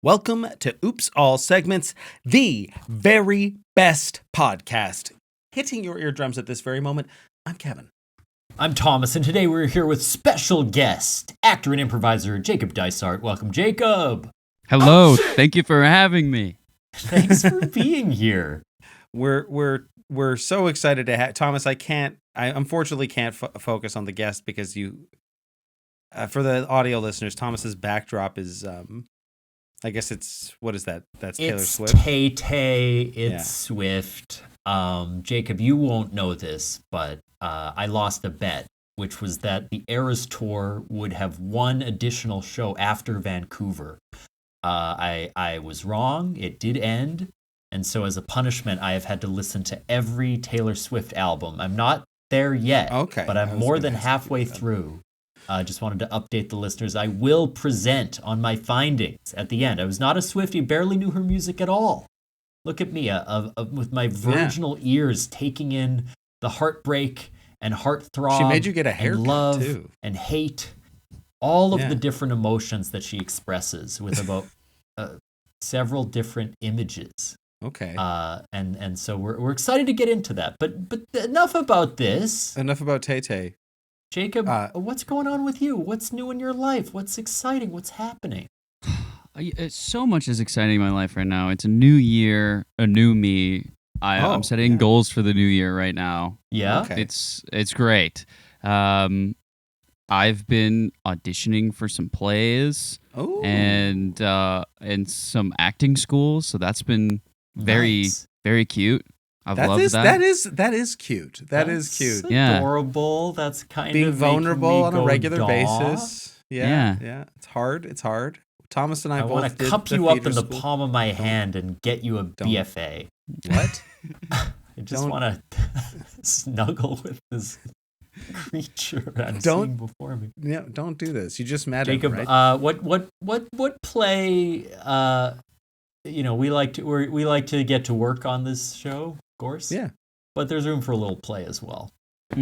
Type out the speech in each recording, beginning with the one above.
Welcome to Oops All Segments, the very best podcast. Hitting your eardrums at this very moment, I'm Kevin. I'm Thomas, and today we're here with special guest, actor and improviser Jacob Dysart. Welcome, Jacob. Hello, thank you for having me. Thanks for being here. We're so excited to have Thomas. I unfortunately can't focus on the guest because for the audio listeners, Thomas's backdrop is I guess what is that? That's Taylor Swift. It's Tay-Tay. It's Swift. Jacob, you won't know this, but I lost a bet, which was that the Eras Tour would have one additional show after Vancouver. I was wrong. It did end. And so as a punishment, I have had to listen to every Taylor Swift album. I'm not there yet, but I'm more than halfway through. Just wanted to update the listeners. I will present on my findings at the end. I was not a Swiftie, barely knew her music at all. Look at me, with my virginal ears taking in the heartbreak and heartthrob. She made you get a haircut, and love too. And hate. All of the different emotions that she expresses with about several different images. Okay. And so we're excited to get into that. But enough about this. Enough about Tay-Tay. Jacob, what's going on with you? What's new in your life? What's exciting? What's happening? So much is exciting in my life right now. It's a new year, a new me. I'm setting goals for the new year right now. Yeah? Okay. It's great. I've been auditioning for some plays and some acting schools, so that's been very cute. I've loved that. That is cute. That's cute. Adorable. That's kind being of vulnerable on a regular daw. basis. Yeah. It's hard. Thomas and I both want to cup you up in the palm of my hand and get you a BFA. What? I just want to snuggle with this creature I'm seeing before me. Yeah, don't do this. You just mad Jacob, at him, right? what play? We like to get to work on this show, of course. Yeah. But there's room for a little play as well.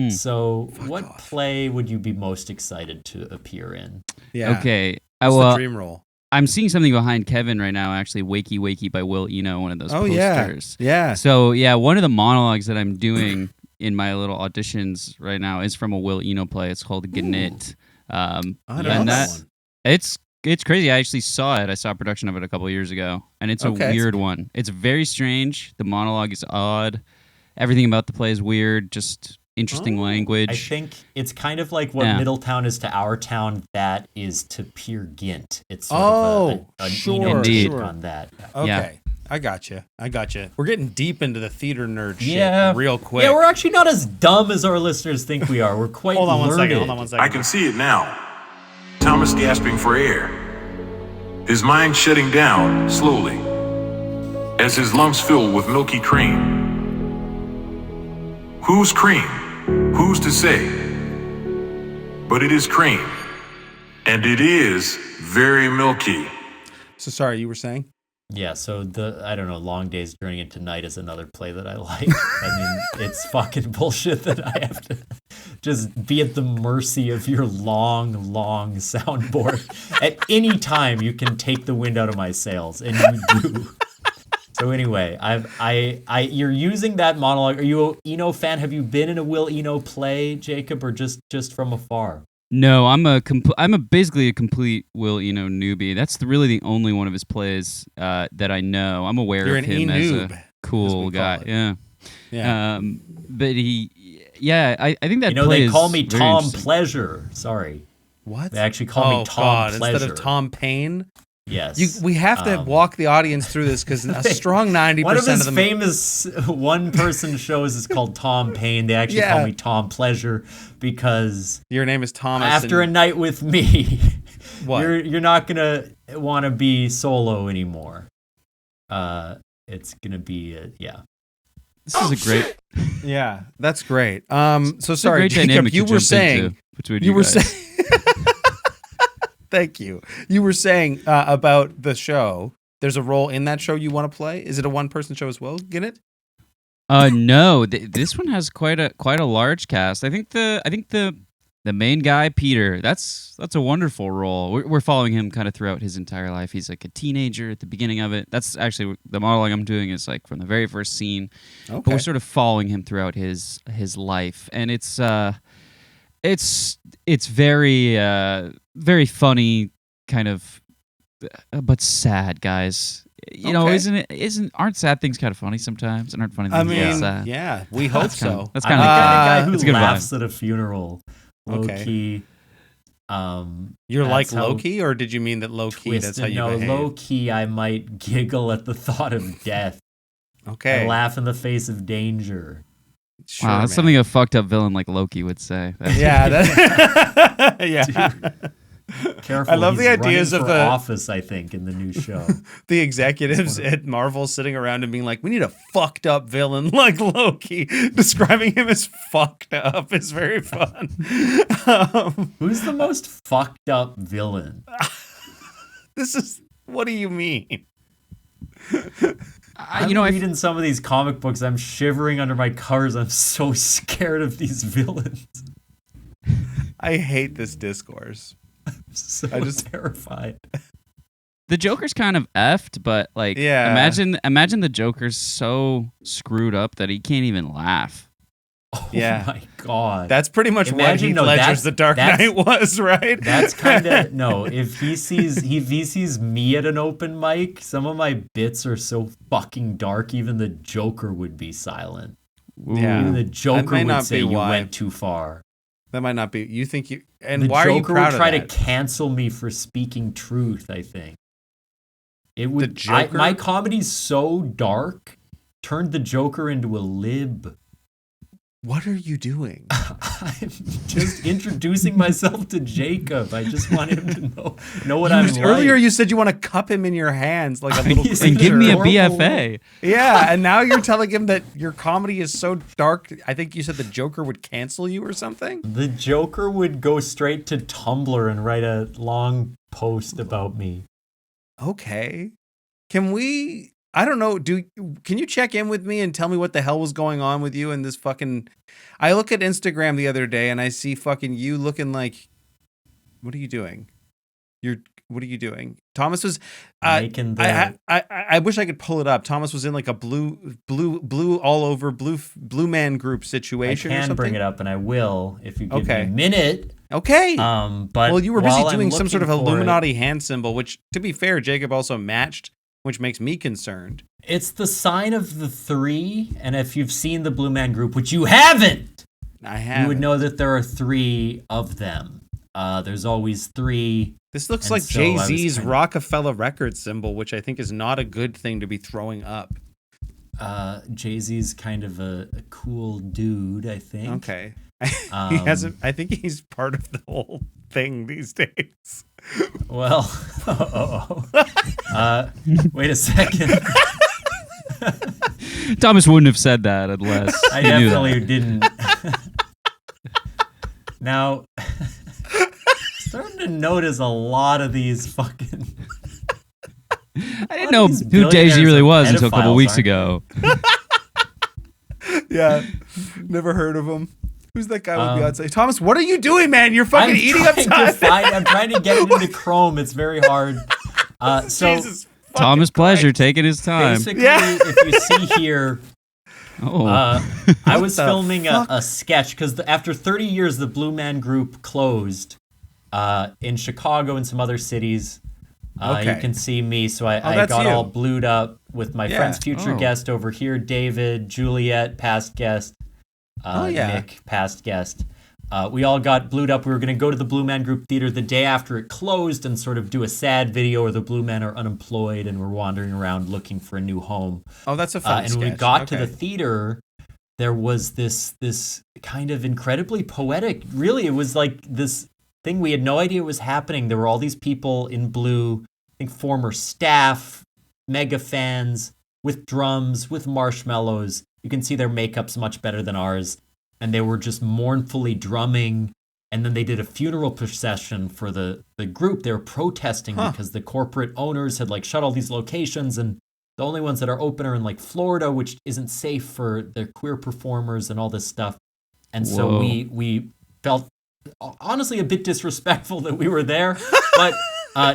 So, what play would you be most excited to appear in? Yeah. Okay. What's the dream role? I'm seeing something behind Kevin right now, actually, Wakey Wakey by Will Eno, one of those posters. Yeah. So, one of the monologues that I'm doing in my little auditions right now is from a Will Eno play. It's called Gnit. I don't know that one. It's crazy. I actually saw it. I saw a production of it a couple of years ago, and it's a weird one. It's very strange. The monologue is odd. Everything about the play is weird, just interesting language. I think it's kind of like what Middletown is to our town, that is to Peer Gynt. It's sort of an Eno take on that. Okay. Yeah. I got you. We're getting deep into the theater nerd shit real quick. Yeah, we're actually not as dumb as our listeners think we are. We're quite Hold on one learned. second. I can see it now. Thomas gasping for air. His mind shutting down slowly as his lungs fill with milky cream. Whose cream? Who's to say? But it is cream. And it is very milky. So sorry, you were saying? Yeah, so Long Day's Journey into Night is another play that I like. I mean, it's fucking bullshit that I have to just be at the mercy of your long soundboard. At any time, you can take the wind out of my sails, and you do. So anyway, you're using that monologue. Are you a Eno fan? Have you been in a Will Eno play, Jacob, or just from afar? No, I'm basically a complete Will Eno newbie. That's really the only one of his plays that I know. I'm aware of him as a cool guy. Yeah. But I think that play they call me very Tom interesting. Pleasure. Sorry. What? They actually call me Tom Pleasure instead of Tom Paine. Yes. We have to walk the audience through this because a strong 90% one of his of them. famous one-person shows is called Tom Paine. They actually call me Tom Pleasure because your name is Thomas. After a night with me, what? You're not gonna want to be solo anymore. It's gonna be This is a great. Yeah, that's great. So sorry, Jacob, you were saying. You were saying. Thank you. You were saying about the show. There's a role in that show you want to play. Is it a one-person show as well? Get it? No. This one has quite a large cast. I think the the main guy, Peter. That's a wonderful role. We're following him kind of throughout his entire life. He's like a teenager at the beginning of it. That's actually the modeling I'm doing is like from the very first scene. Okay. But we're sort of following him throughout his life, and it's very very funny, kind of, but sad, guys. You know, aren't sad things kind of funny sometimes, and aren't funny things sad? Yeah, we hope so. That's kind of the guy who laughs at a funeral. Low key. You're like Loki, or did you mean that low key? That's how you behave? No, low key. I might giggle at the thought of death. Okay. I laugh in the face of danger. Sure, wow, that's something a fucked up villain like Loki would say. Yeah. Yeah. Dude. Careful, I love the ideas of the office. I think in the new show, the executives at Marvel sitting around and being like, "We need a fucked up villain like Loki." Describing him as fucked up is very fun. Who's the most fucked up villain? What do you mean? I'm reading some of these comic books. I'm shivering under my covers. I'm so scared of these villains. I hate this discourse. I'm just terrified. The Joker's kind of effed, but like, imagine the Joker's so screwed up that he can't even laugh. Oh my God. That's pretty much what Heath Ledger's The Dark Knight was, right? That's kind of, no, if he sees me at an open mic, some of my bits are so fucking dark, even the Joker would be silent. Yeah. Even the Joker would say you went too far. That might not be. You think you... And the why Joker are you proud would try of that? to cancel me for speaking truth, I think. It would. The Joker? My comedy's so dark, turned the Joker into a lib. What are you doing? I'm just introducing myself to Jacob. I just want him to know what I'm like. Earlier you said you want to cup him in your hands like a little creature. And give me a BFA. Yeah, and now you're telling him that your comedy is so dark. I think you said the Joker would cancel you or something? The Joker would go straight to Tumblr and write a long post about me. Okay. Can we... I don't know. Can you check in with me and tell me what the hell was going on with you in this fucking... I look at Instagram the other day and I see fucking you looking like... What are you doing? What are you doing? Thomas was... Making the... I wish I could pull it up. Thomas was in like a blue all over blue man group situation. I can bring it up and I will if you give me a minute. Okay. But well, you were busy doing some sort of Illuminati hand symbol, which, to be fair, Jacob also matched, which makes me concerned. It's the sign of the 3, and if you've seen the Blue Man Group, which you haven't, you would know that there are 3 of them. There's always 3. This looks like Jay-Z's Rockefeller record symbol, which I think is not a good thing to be throwing up. Jay-Z's kind of a cool dude, I think. Okay. He hasn't. I think he's part of the whole thing these days. Well, wait a second. Thomas wouldn't have said that unless I definitely didn't. Now, starting to notice a lot of these fucking. I didn't know who Jay-Z really was until a couple weeks ago. Yeah, never heard of him. Who's that guy with Beyonce? Thomas, what are you doing, man? You're fucking eating up time. I'm trying to get it into Chrome. It's very hard. Jesus Thomas Pleasure taking his time. Basically, if you see here, I was filming a sketch because after 30 years, the Blue Man Group closed in Chicago and some other cities. You can see me, so I got all blued up with my friend's future guest over here, David, Juliet, past guest, Nick, past guest. We all got blued up. We were going to go to the Blue Man Group Theater the day after it closed and sort of do a sad video where the Blue Men are unemployed and we're wandering around looking for a new home. Oh, that's a fun sketch. And when we got to the theater, there was this kind of incredibly poetic, really, it was like this thing. We had no idea was happening. There were all these people in blue, I think former staff, mega fans, with drums, with marshmallows. You can see their makeup's much better than ours. And they were just mournfully drumming. And then they did a funeral procession for the group. They were protesting because the corporate owners had like shut all these locations. And the only ones that are open are in like Florida, which isn't safe for their queer performers and all this stuff. And so we felt honestly a bit disrespectful that we were there, but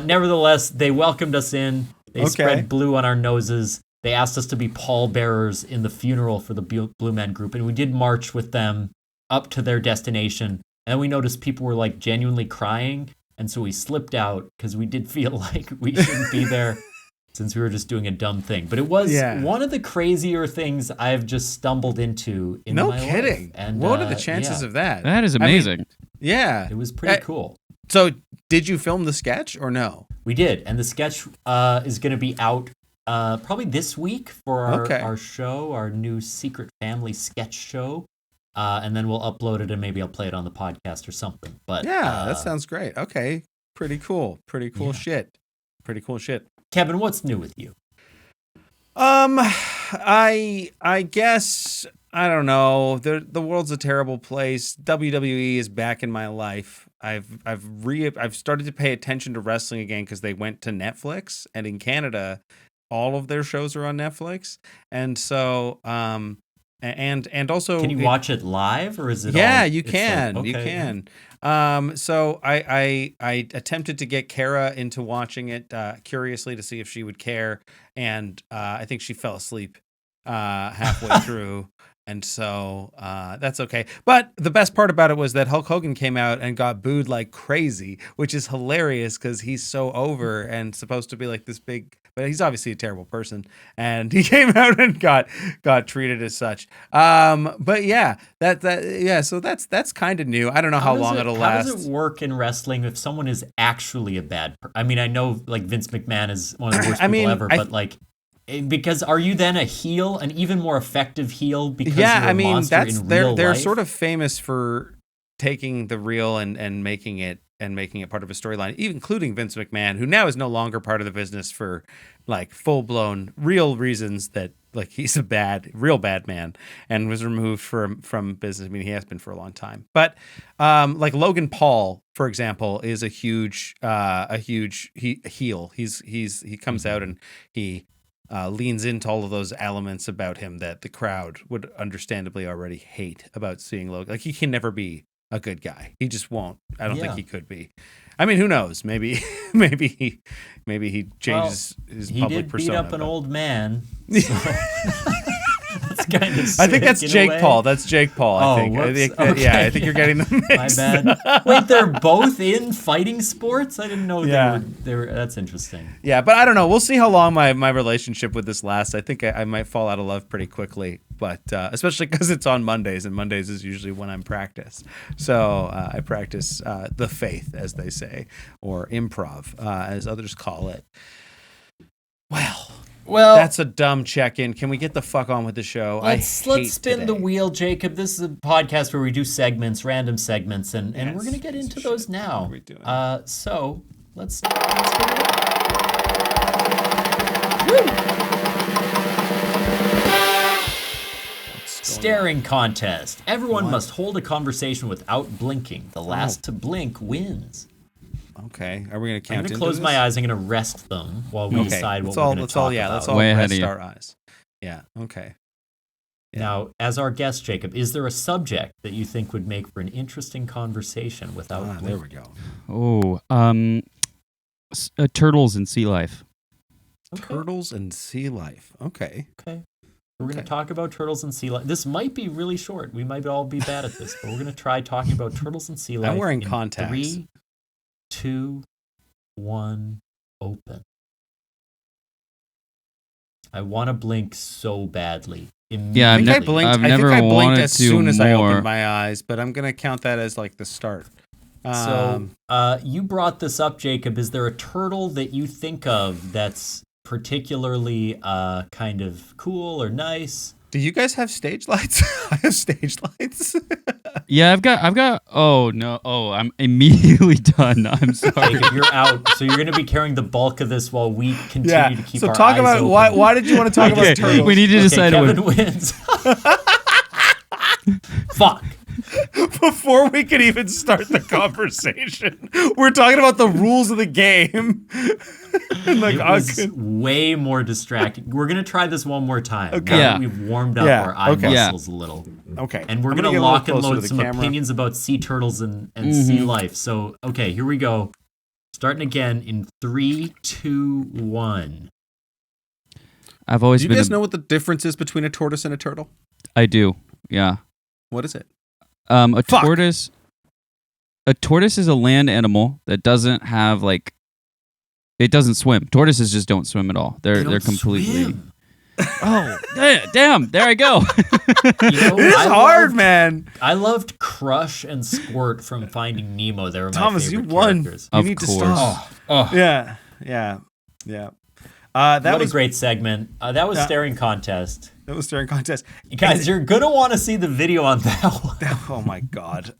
nevertheless, they welcomed us in. They spread blue on our noses. They asked us to be pallbearers in the funeral for the Blue Man Group, and we did march with them up to their destination. And then we noticed people were like genuinely crying, and so we slipped out because we did feel like we shouldn't be there since we were just doing a dumb thing. But it was one of the crazier things I've just stumbled into in my life. No kidding. And what are the chances of that? That is amazing. Yeah. It was pretty cool. So did you film the sketch or no? We did. And the sketch is going to be out probably this week for our show, our new Secret Family sketch show. And then we'll upload it and maybe I'll play it on the podcast or something. But yeah, that sounds great. Okay. Pretty cool shit. Pretty cool shit. Kevin, what's new with you? I guess I don't know. The world's a terrible place. WWE is back in my life. I've started to pay attention to wrestling again because they went to Netflix, and in Canada, all of their shows are on Netflix, and so and also, can you watch it live or is it? Yeah, you can. You can. So I attempted to get Kara into watching it curiously to see if she would care, and I think she fell asleep halfway through. And so that's okay. But the best part about it was that Hulk Hogan came out and got booed like crazy, which is hilarious because he's so over and supposed to be like this big, but he's obviously a terrible person. And he came out and got treated as such. But yeah, so that's kind of new. I don't know how long it'll last. How does it work in wrestling if someone is actually a bad person? I mean, I know like Vince McMahon is one of the worst people ever, but like, because are you then a heel, an even more effective heel? Because you're a monster in real they're life? sort of famous for taking the real and making it part of a storyline, including Vince McMahon, who now is no longer part of the business for like full blown real reasons that like he's a real bad man and was removed from business. I mean, he has been for a long time, but like Logan Paul, for example, is a huge heel. He comes out and he leans into all of those elements about him that the crowd would understandably already hate about seeing Logan. Like he can never be a good guy. He just won't. I don't think he could be. I mean, who knows? Maybe he changes his public persona. He did beat up an old man. So. That's kind of sick, I think that's Jake Paul. That's Jake Paul. I think. I think you're getting them mixed. My bad. Wait, they're both in fighting sports? I didn't know they were. That's interesting. Yeah, but I don't know. We'll see how long my relationship with this lasts. I think I might fall out of love pretty quickly, but especially because it's on Mondays, and Mondays is usually when I'm practice. So I practice the faith, as they say, or improv, as others call it. Well, that's a dumb check-in. Can we get the fuck on with the show? Let's spin the wheel, Jacob. This is a podcast where we do segments, random segments, and we're going to get into those now. What are we doing? So let's spin it up. Staring contest. Everyone must hold a conversation without blinking. The last to blink wins. Okay. Are we going to count? I'm going to close my eyes. I'm going to rest them while we decide what we're going to talk about. Let's all rest our eyes. Yeah. Okay. Yeah. Now, as our guest, Jacob, is there a subject that you think would make for an interesting conversation without blinking? There we go. Turtles and sea life. Okay. Turtles and sea life. Okay. Okay. We're going to talk about turtles and sea life. This might be really short. We might all be bad at this, but we're going to try talking about turtles and sea life. I'm wearing contacts. 3, 2, 1, open. I want to blink so badly. Yeah, I think I blinked as soon as I opened my eyes, but I'm going to count that as like the start. So you brought this up, Jacob. Is there a turtle that you think of that's particularly kind of cool or nice? Do you guys have stage lights? I have stage lights. Yeah, I've got. Oh no! Oh, I'm immediately done. I'm sorry. Jacob, you're out. So you're going to be carrying the bulk of this while we continue to keep our eyes open. So talk about why did you want to talk about turtles? We need to decide. Kevin wins. Fuck. Before we can even start the conversation, we're talking about the rules of the game. And like, it was way more distracting. We're going to try this one more time. Okay. Now that we've warmed up our eye muscles a little. Okay. And we're going to lock and load some opinions about sea turtles and sea life. So, okay, here we go. Starting again in 3, 2, 1. I've always been. Do you guys know what the difference is between a tortoise and a turtle? I do. Yeah. What is it? Tortoise. A tortoise is a land animal that doesn't have like. It doesn't swim. Tortoises just don't swim at all. They're completely. Swim. Oh damn! There I go. It is hard, man. I loved Crush and Squirt from Finding Nemo. They were my Thomas, favorite you won. characters. You need to stop. Yeah. That was a great segment. That was Staring Contest. That was Staring Contest. Guys, you're gonna want to see the video on that one. Oh my god.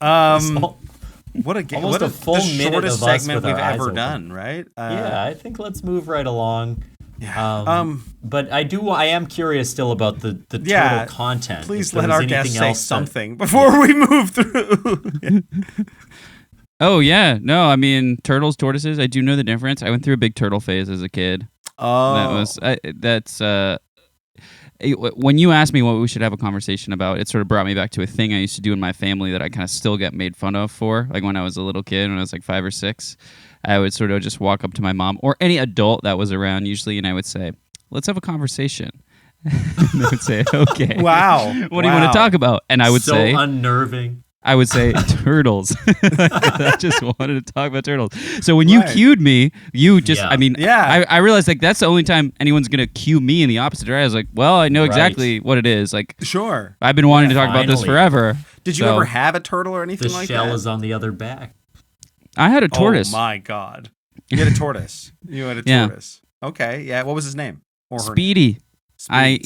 What a game! Almost what a full minute shortest of us segment with we've our eyes ever open. done, right? Yeah, I think let's move right along. Yeah. But I am curious still about the turtle content. Please let our guests say something before we move through. Oh yeah, no, I mean turtles, tortoises. I do know the difference. I went through a big turtle phase as a kid. Oh, when you asked me what we should have a conversation about, it sort of brought me back to a thing I used to do in my family that I kind of still get made fun of for. Like when I was a little kid, when I was like 5 or 6, I would sort of just walk up to my mom or any adult that was around usually, and I would say, "Let's have a conversation." And they would say, "Okay." Wow. What do you want to talk about? And I would say, so unnerving. I would say turtles. I just wanted to talk about turtles. So when you cued me, you just, I realized like that's the only time anyone's going to cue me in the opposite direction. I was like, well, I know exactly what it is. Like, sure. I've been wanting to talk about this forever. Did you ever have a turtle or anything like that? The shell is on the other back. I had a tortoise. Oh my God. You had a tortoise. Tortoise. Okay. Yeah. What was his name? Or Speedy. I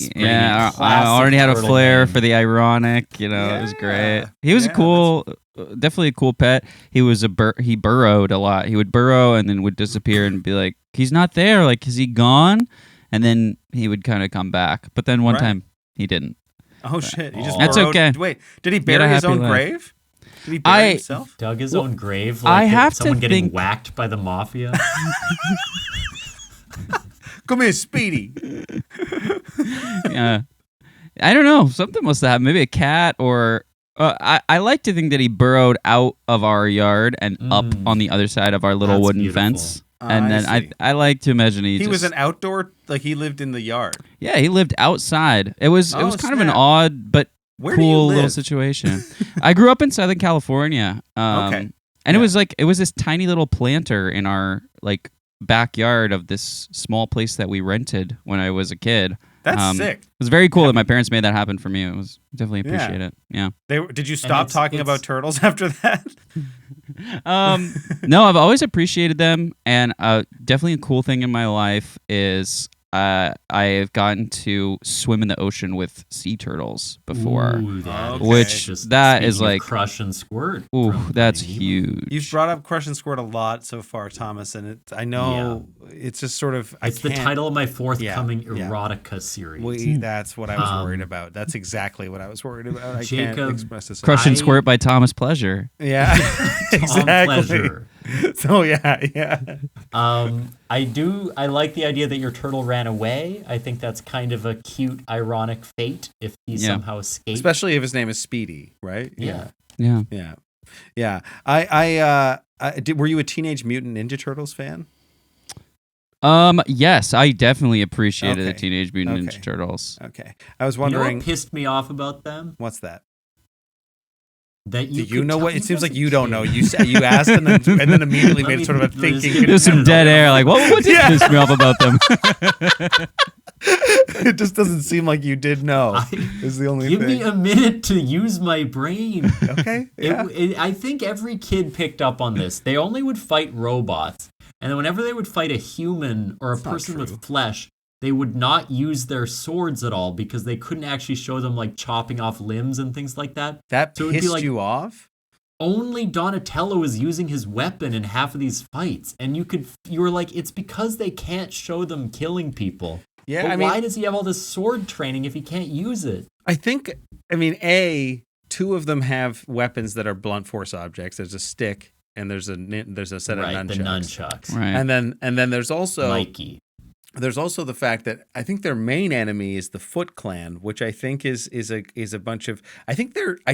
already had a flair for the ironic. You know, it was great. He was definitely a cool pet. He was he burrowed a lot. He would burrow and then would disappear and be like, "He's not there. Like, is he gone?" And then he would kind of come back. But then one time he didn't. Oh shit! He just that's burrowed. okay. Wait, did he bury his own grave? Did he bury himself? Dug his own grave. I have someone to getting whacked by the mafia. Come here, Speedy. Yeah, I don't know. Something must have happened. Maybe a cat or. I like to think that he burrowed out of our yard and up on the other side of our little wooden fence. And then I like to imagine he was an outdoor, like he lived in the yard. Yeah, he lived outside. It was kind of an odd but cool little situation. I grew up in Southern California. Okay. And it was this tiny little planter in our like backyard of this small place that we rented when I was a kid. That's sick. It was very cool that my parents made that happen for me. It was definitely appreciate it. Yeah. Did you stop talking about turtles after that? No, I've always appreciated them, and definitely a cool thing in my life is I've gotten to swim in the ocean with sea turtles before. Ooh, which that is like Crush and Squirt. Ooh, that's huge. You've brought up Crush and Squirt a lot so far, Thomas, and I know it's just sort of it's the title of my forthcoming erotica series. That's what I was worried about. That's exactly what I was worried about. I can't express this. Crush and Squirt by Thomas Pleasure. Yeah, exactly. Pleasure. So yeah. I like the idea that your turtle ran away. I think that's kind of a cute, ironic fate if he somehow escaped. Especially if his name is Speedy, right? Yeah. Were you a Teenage Mutant Ninja Turtles fan? Yes, I definitely appreciated the Teenage Mutant Ninja Turtles. Okay. I was wondering. You know what pissed me off about them? What's that? That do you know what? It seems like you don't know. You asked and then immediately made sort of a thinking. There's some dead air. Like, what did piss me off about them? It just doesn't seem like you did know. Is the only thing. Give me a minute to use my brain. Okay. Yeah. I think every kid picked up on this. They only would fight robots, and then whenever they would fight a human or a person with flesh, they would not use their swords at all because they couldn't actually show them like chopping off limbs and things like that. That pissed you off? Only Donatello is using his weapon in half of these fights. And you were like, it's because they can't show them killing people. Yeah, but why does he have all this sword training if he can't use it? I think, two of them have weapons that are blunt force objects. There's a stick and there's a set of nunchucks. The nunchucks. Right. And then there's also Mikey. There's also the fact that I think their main enemy is the Foot Clan, which I think is a bunch of. I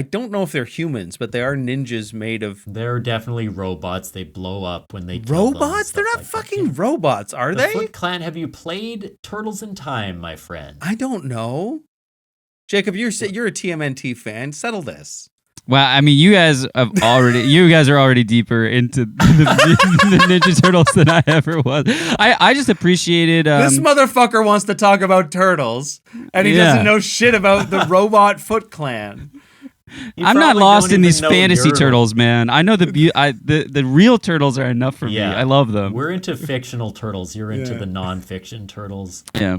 don't know if they're humans, but they are ninjas made of. They're definitely robots. They blow up when they kill robots. them, They're not fucking robots, are they? The Foot Clan. Have you played Turtles in Time, my friend? I don't know. Jacob, you're a TMNT fan. Settle this. Well, I mean, you guys are already deeper into the Ninja Turtles than I ever was. I just appreciated this motherfucker wants to talk about turtles, and he doesn't know shit about the robot Foot Clan. I'm not lost in these fantasy turtles, man. I know the real turtles are enough for me. I love them. We're into fictional turtles. You're into the non-fiction turtles. Yeah.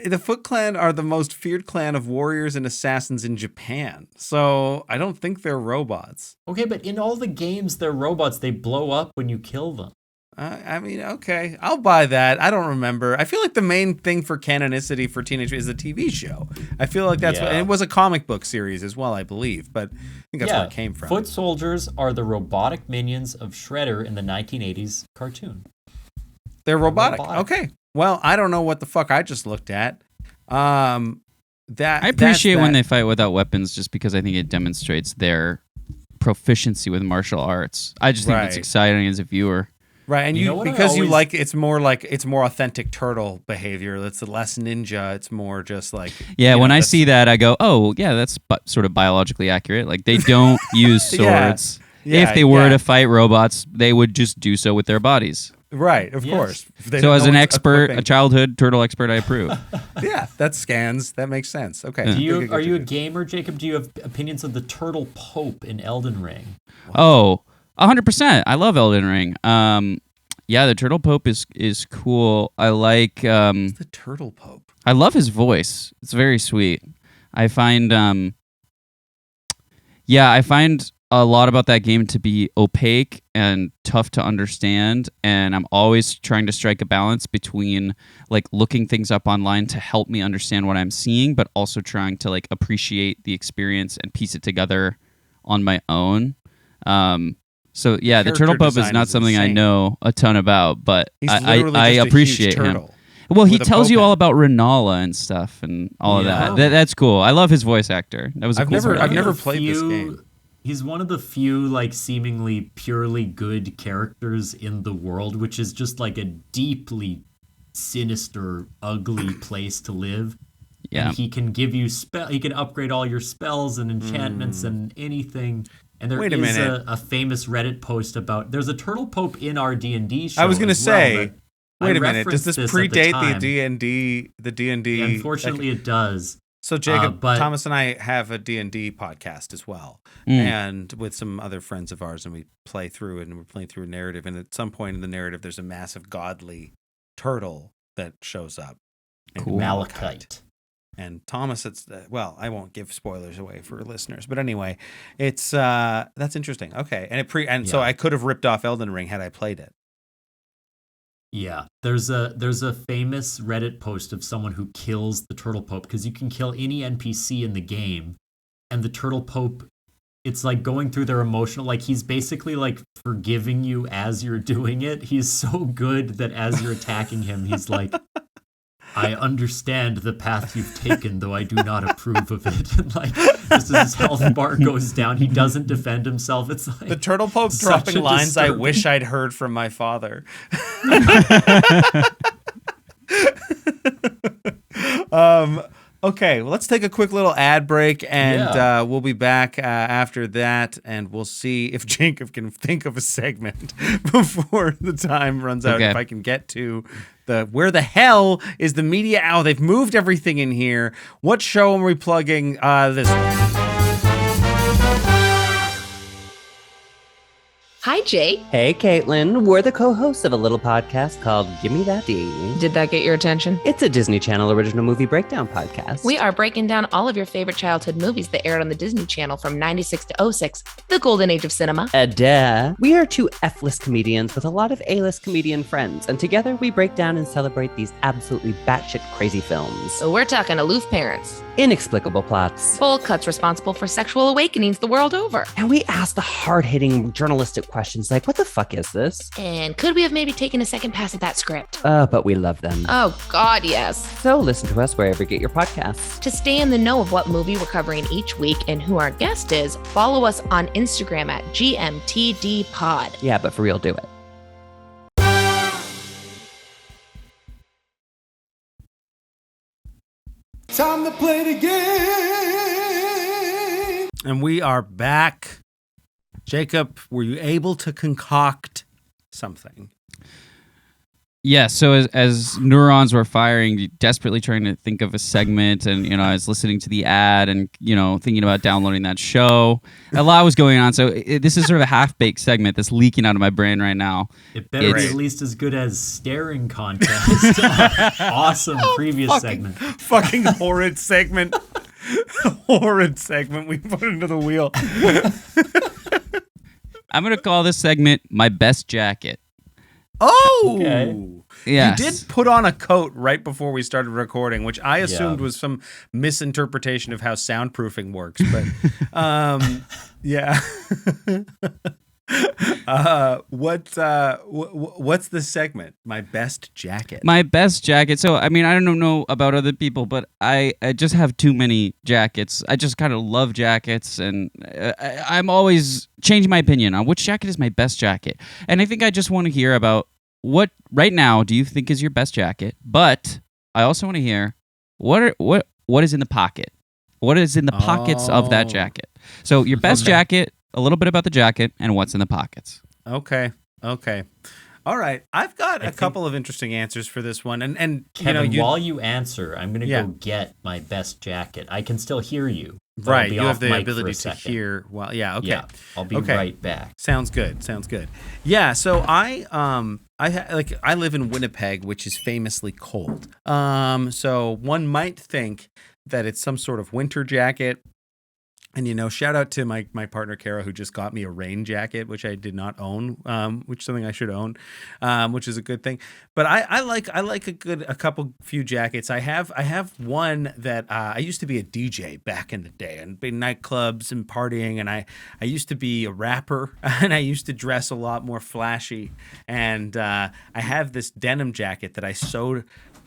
The Foot Clan are the most feared clan of warriors and assassins in Japan. So I don't think they're robots. Okay, but in all the games, they're robots. They blow up when you kill them. I mean, okay, I'll buy that. I don't remember. I feel like the main thing for canonicity for teenage is the TV show. I feel like that's what, and it was a comic book series as well, I believe. But I think that's where it came from. Foot soldiers are the robotic minions of Shredder in the 1980s cartoon. They're robotic. Okay. Well, I don't know what the fuck I just looked at. I appreciate when they fight without weapons, just because I think it demonstrates their proficiency with martial arts. I just think it's exciting as a viewer. Right, and it's more authentic turtle behavior. It's less ninja. It's more just like when I see that, I go, oh yeah, that's sort of biologically accurate. Like they don't use swords. If they were to fight robots, they would just do so with their bodies. Right, of course. So as an expert, a childhood turtle expert, I approve. Yeah, that scans. That makes sense. Okay. Are you a gamer, Jacob? Do you have opinions of the Turtle Pope in Elden Ring? Oh, 100%. I love Elden Ring. The Turtle Pope is cool. I like the Turtle Pope. I love his voice. It's very sweet. I find a lot about that game to be opaque and tough to understand, and I'm always trying to strike a balance between like looking things up online to help me understand what I'm seeing, but also trying to like appreciate the experience and piece it together on my own. The Turtle Pope is not something I know a ton about, but I appreciate him. Well, he tells you all about Renala and stuff and all of that. That's cool. I love his voice actor. That was I've never played this game. He's one of the few like seemingly purely good characters in the world, which is just like a deeply sinister, ugly place to live. Yeah, and he can give you he can upgrade all your spells and enchantments and anything. And there is a famous Reddit post about there's a Turtle Pope in our D&D show. I was going to say, wait a minute, does this predate the D&D? The D&D? Unfortunately, it does. So Jacob, Thomas and I have a D&D podcast as well, and with some other friends of ours, and we play through it, and we're playing through a narrative, and at some point in the narrative, there's a massive godly turtle that shows up. Cool. Malachite. And Thomas, I won't give spoilers away for listeners, but anyway, it's that's interesting. Okay, and so I could have ripped off Elden Ring had I played it. Yeah, there's a famous Reddit post of someone who kills the Turtle Pope because you can kill any NPC in the game, and the Turtle Pope, it's like going through their emotional, like he's basically like forgiving you as you're doing it. He's so good that as you're attacking him, he's like, I understand the path you've taken, though I do not approve of it. And like, just as his health bar goes down, he doesn't defend himself. It's like the Turtle Pope dropping lines I wish I'd heard from my father. Okay, well, let's take a quick little ad break, and we'll be back after that, and we'll see if Jacob can think of a segment before the time runs out. If I can get to where the hell is the media? Oh, they've moved everything in here. What show are we plugging this one? Hi, Jake. Hey, Caitlin. We're the co-hosts of a little podcast called Gimme That D. Did that get your attention? It's a Disney Channel original movie breakdown podcast. We are breaking down all of your favorite childhood movies that aired on the Disney Channel from 96 to 06, the golden age of cinema. Duh. We are two F-list comedians with a lot of A-list comedian friends, and together we break down and celebrate these absolutely batshit crazy films. So we're talking aloof parents, inexplicable plots, bold cuts responsible for sexual awakenings the world over. And we ask the hard-hitting journalistic questions like, what the fuck is this? And could we have maybe taken a second pass at that script? But we love them. Oh, God, yes. So listen to us wherever you get your podcasts. To stay in the know of what movie we're covering each week and who our guest is, follow us on Instagram at GMTDpod. Yeah, but for real, do it. Time to play the game. And we are back. Jacob, were you able to concoct something? Yeah, so as neurons were firing, desperately trying to think of a segment, and I was listening to the ad, and thinking about downloading that show. A lot was going on, so this is sort of a half-baked segment that's leaking out of my brain right now. It better be at least as good as staring contest. Awesome previous segment. Fucking horrid segment. Horrid segment we put into the wheel. I'm gonna call this segment "My Best Jacket." Oh, okay. Yes. You did put on a coat right before we started recording, which I assumed was some misinterpretation of how soundproofing works. But, yeah. What's the segment? My best jacket. My best jacket. So, I mean, I don't know about other people, but I just have too many jackets. I just kind of love jackets, and I'm always changing my opinion on which jacket is my best jacket. And I think I just want to hear about what right now do you think is your best jacket? But I also want to hear what is in the pocket. What is in the pockets of that jacket? So your best jacket, a little bit about the jacket, and what's in the pockets. Okay. All right. I've got a couple of interesting answers for this one. And Kevin, while you answer, I'm going to go get my best jacket. I can still hear you. Right. You have the ability to hear. Well, yeah. Okay. Yeah, I'll be right back. Sounds good. Yeah. So I live in Winnipeg, which is famously cold. So one might think that it's some sort of winter jacket. And, shout out to my partner, Kara, who just got me a rain jacket, which I did not own, which is something I should own, which is a good thing. But I like a few jackets. I have one that I used to be a DJ back in the day and big nightclubs and partying. And I used to be a rapper and I used to dress a lot more flashy. And I have this denim jacket that I sewed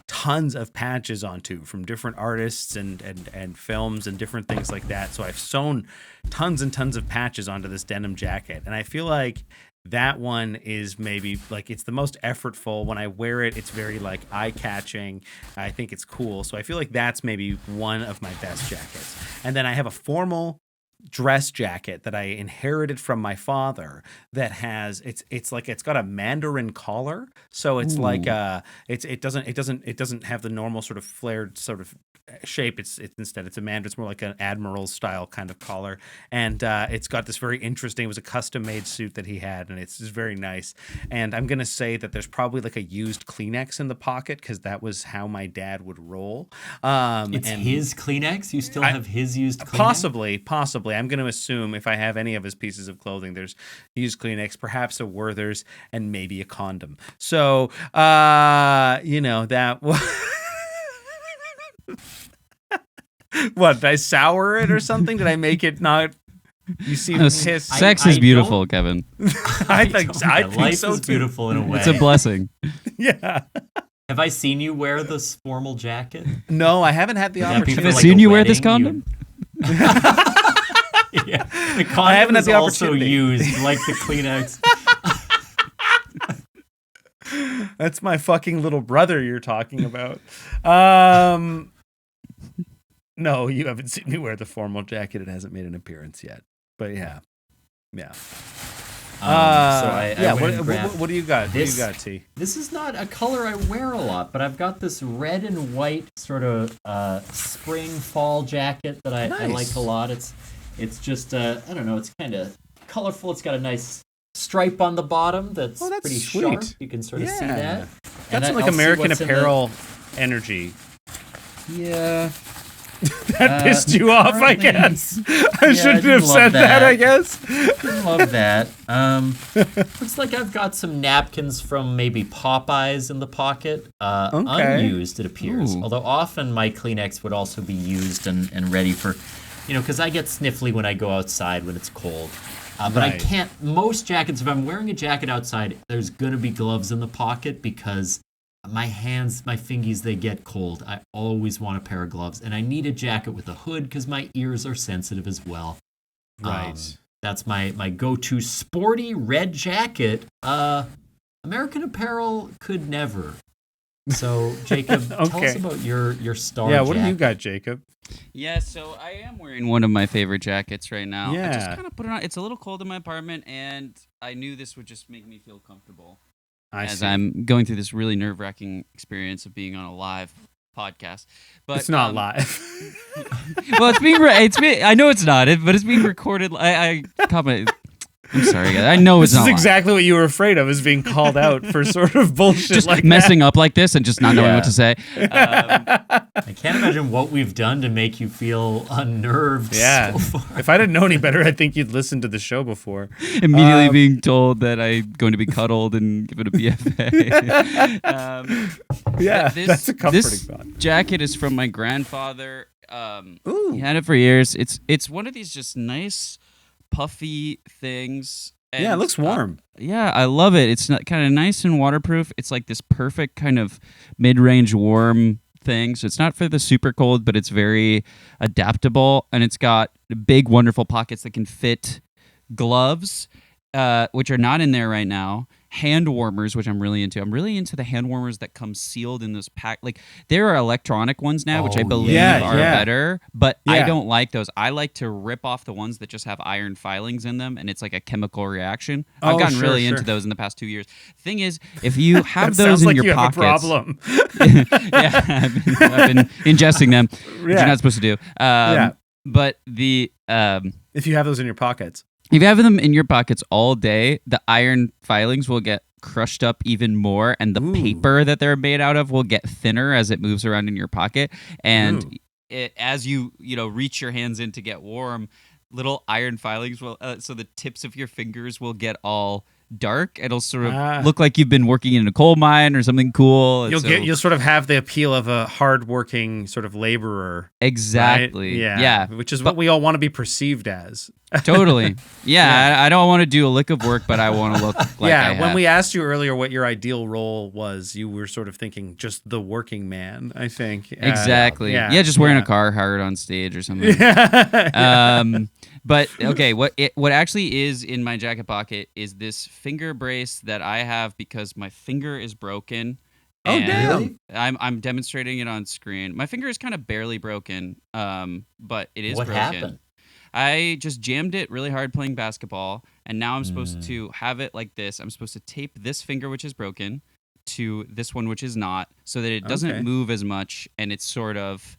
tons of patches onto from different artists and films and different things like that. So I've sewn tons and tons of patches onto this denim jacket. And I feel like that one is maybe like it's the most effortful. When I wear it, it's very like eye-catching. I think it's cool. So I feel like that's maybe one of my best jackets. And then I have a formal dress jacket that I inherited from my father that has it's got a mandarin collar, so it's like it doesn't have the normal sort of flared sort of shape. It's instead it's a mandarin. It's more like an admiral style kind of collar, and it's got this very interesting. It was a custom made suit that he had, and it's just very nice. And I'm gonna say that there's probably like a used Kleenex in the pocket because that was how my dad would roll. It's his Kleenex. You still have his used Kleenex? Possibly. I'm going to assume if I have any of his pieces of clothing, there's used Kleenex, perhaps a Werther's, and maybe a condom. So, that was... What, did I sour it or something? Did I make it not... You seem pissed. Sex is beautiful, Kevin. I think life so is too. Beautiful in a way. It's a blessing. Yeah. Have I seen you wear this formal jacket? No, I haven't had the opportunity. Have I seen you wear this condom? Yeah. The condom is also used, like the Kleenex. That's my fucking little brother you're talking about. No, you haven't seen me wear the formal jacket. It hasn't made an appearance yet. But yeah. What do you got? What do you got, T? This is not a color I wear a lot, but I've got this red and white sort of spring fall jacket that I like a lot. It's just I don't know. It's kind of colorful. It's got a nice stripe on the bottom that's, that's pretty sweet. sharp. You can sort of see that. That's And like I'll see American what's in the- Apparel energy. Yeah. That pissed you off, I apparently- guess. I shouldn't didn't have love said that, I that. guess. Love that. Looks like I've got some napkins from maybe Popeyes in the pocket. Unused, it appears. Ooh. Although often my Kleenex would also be used and ready for, because I get sniffly when I go outside when it's cold. But I Right. can't, most jackets, if I'm wearing a jacket outside, there's going to be gloves in the pocket because my hands, my fingies, they get cold. I always want a pair of gloves. And I need a jacket with a hood because my ears are sensitive as well. Right. That's my go-to sporty red jacket. American Apparel could never. So, Jacob, tell us Okay. about your star Yeah, what do you jacket. got, Jacob? Yeah, so I am wearing one of my favorite jackets right now. I just Yeah. kind of put it on. It's a little cold in my apartment, and I knew this would just make me feel comfortable as see. I'm going through this really nerve-wracking experience of being on a live podcast. But It's not live. Well, it's being. I know it's not, but it's being recorded. I comment. I'm sorry, guys. I know it's This is not live. exactly what you were afraid of, is being called out for sort of bullshit Just like messing up like this and just not knowing Yeah. what to say. I can't imagine what we've done to make you feel unnerved Yeah. so far. If I didn't know any better, I think you'd listened to the show before. Immediately being told that I'm going to be cuddled and given a BFA. Yeah, This- that's a comforting this thought. jacket is from my grandfather. Ooh. He had it for years. It's one of these just nice, puffy things. And, Yeah, it looks warm. yeah, I love it. It's kind of nice and waterproof. It's like this perfect kind of mid-range warm thing. So it's not for the super cold, but it's very adaptable. And it's got big, wonderful pockets that can fit gloves, which are not in there right now. Hand warmers, which I'm really into. I'm really into the hand warmers that come sealed in this pack. Like, there are electronic ones now, which I Oh, believe yeah, are yeah. better, but I Yeah. don't like those. I like to rip off the ones that just have iron filings in them, and it's like a chemical reaction. I've Oh, gotten sure, really sure. into those in the past 2 years. Thing is, if you have That those sounds in like your you pockets, have a problem. yeah, I've been ingesting them, which Yeah. you're not supposed to do. Yeah. But the If you have those in your pockets. if you have them in your pockets all day, the iron filings will get crushed up even more, and the Ooh. paper that they're made out of will get thinner as it moves around in your pocket. And Ooh. as you reach your hands in to get warm, little iron filings will so the tips of your fingers will get all dark. It'll sort of look like you've been working in a coal mine or something cool. And You'll sort of have the appeal of a hardworking sort of laborer. exactly. Right? Yeah. Which is what we all want to be perceived as. Totally. Yeah. I don't want to do a lick of work, but I want to look like I when have. we asked you earlier what your ideal role was, you were sort of thinking just the working man, I think. Exactly. yeah, just wearing yeah. a Carhartt on stage or something. But okay, what actually is in my jacket pocket is this finger brace that I have because my finger is broken. Oh, and damn. I'm demonstrating it on screen. My finger is kind of barely broken, but it is What broken. happened? I just jammed it really hard playing basketball, and now I'm Mm. supposed to have it like this. I'm supposed to tape this finger, which is broken, to this one, which is not, so that it doesn't Okay. move as much, and it's sort of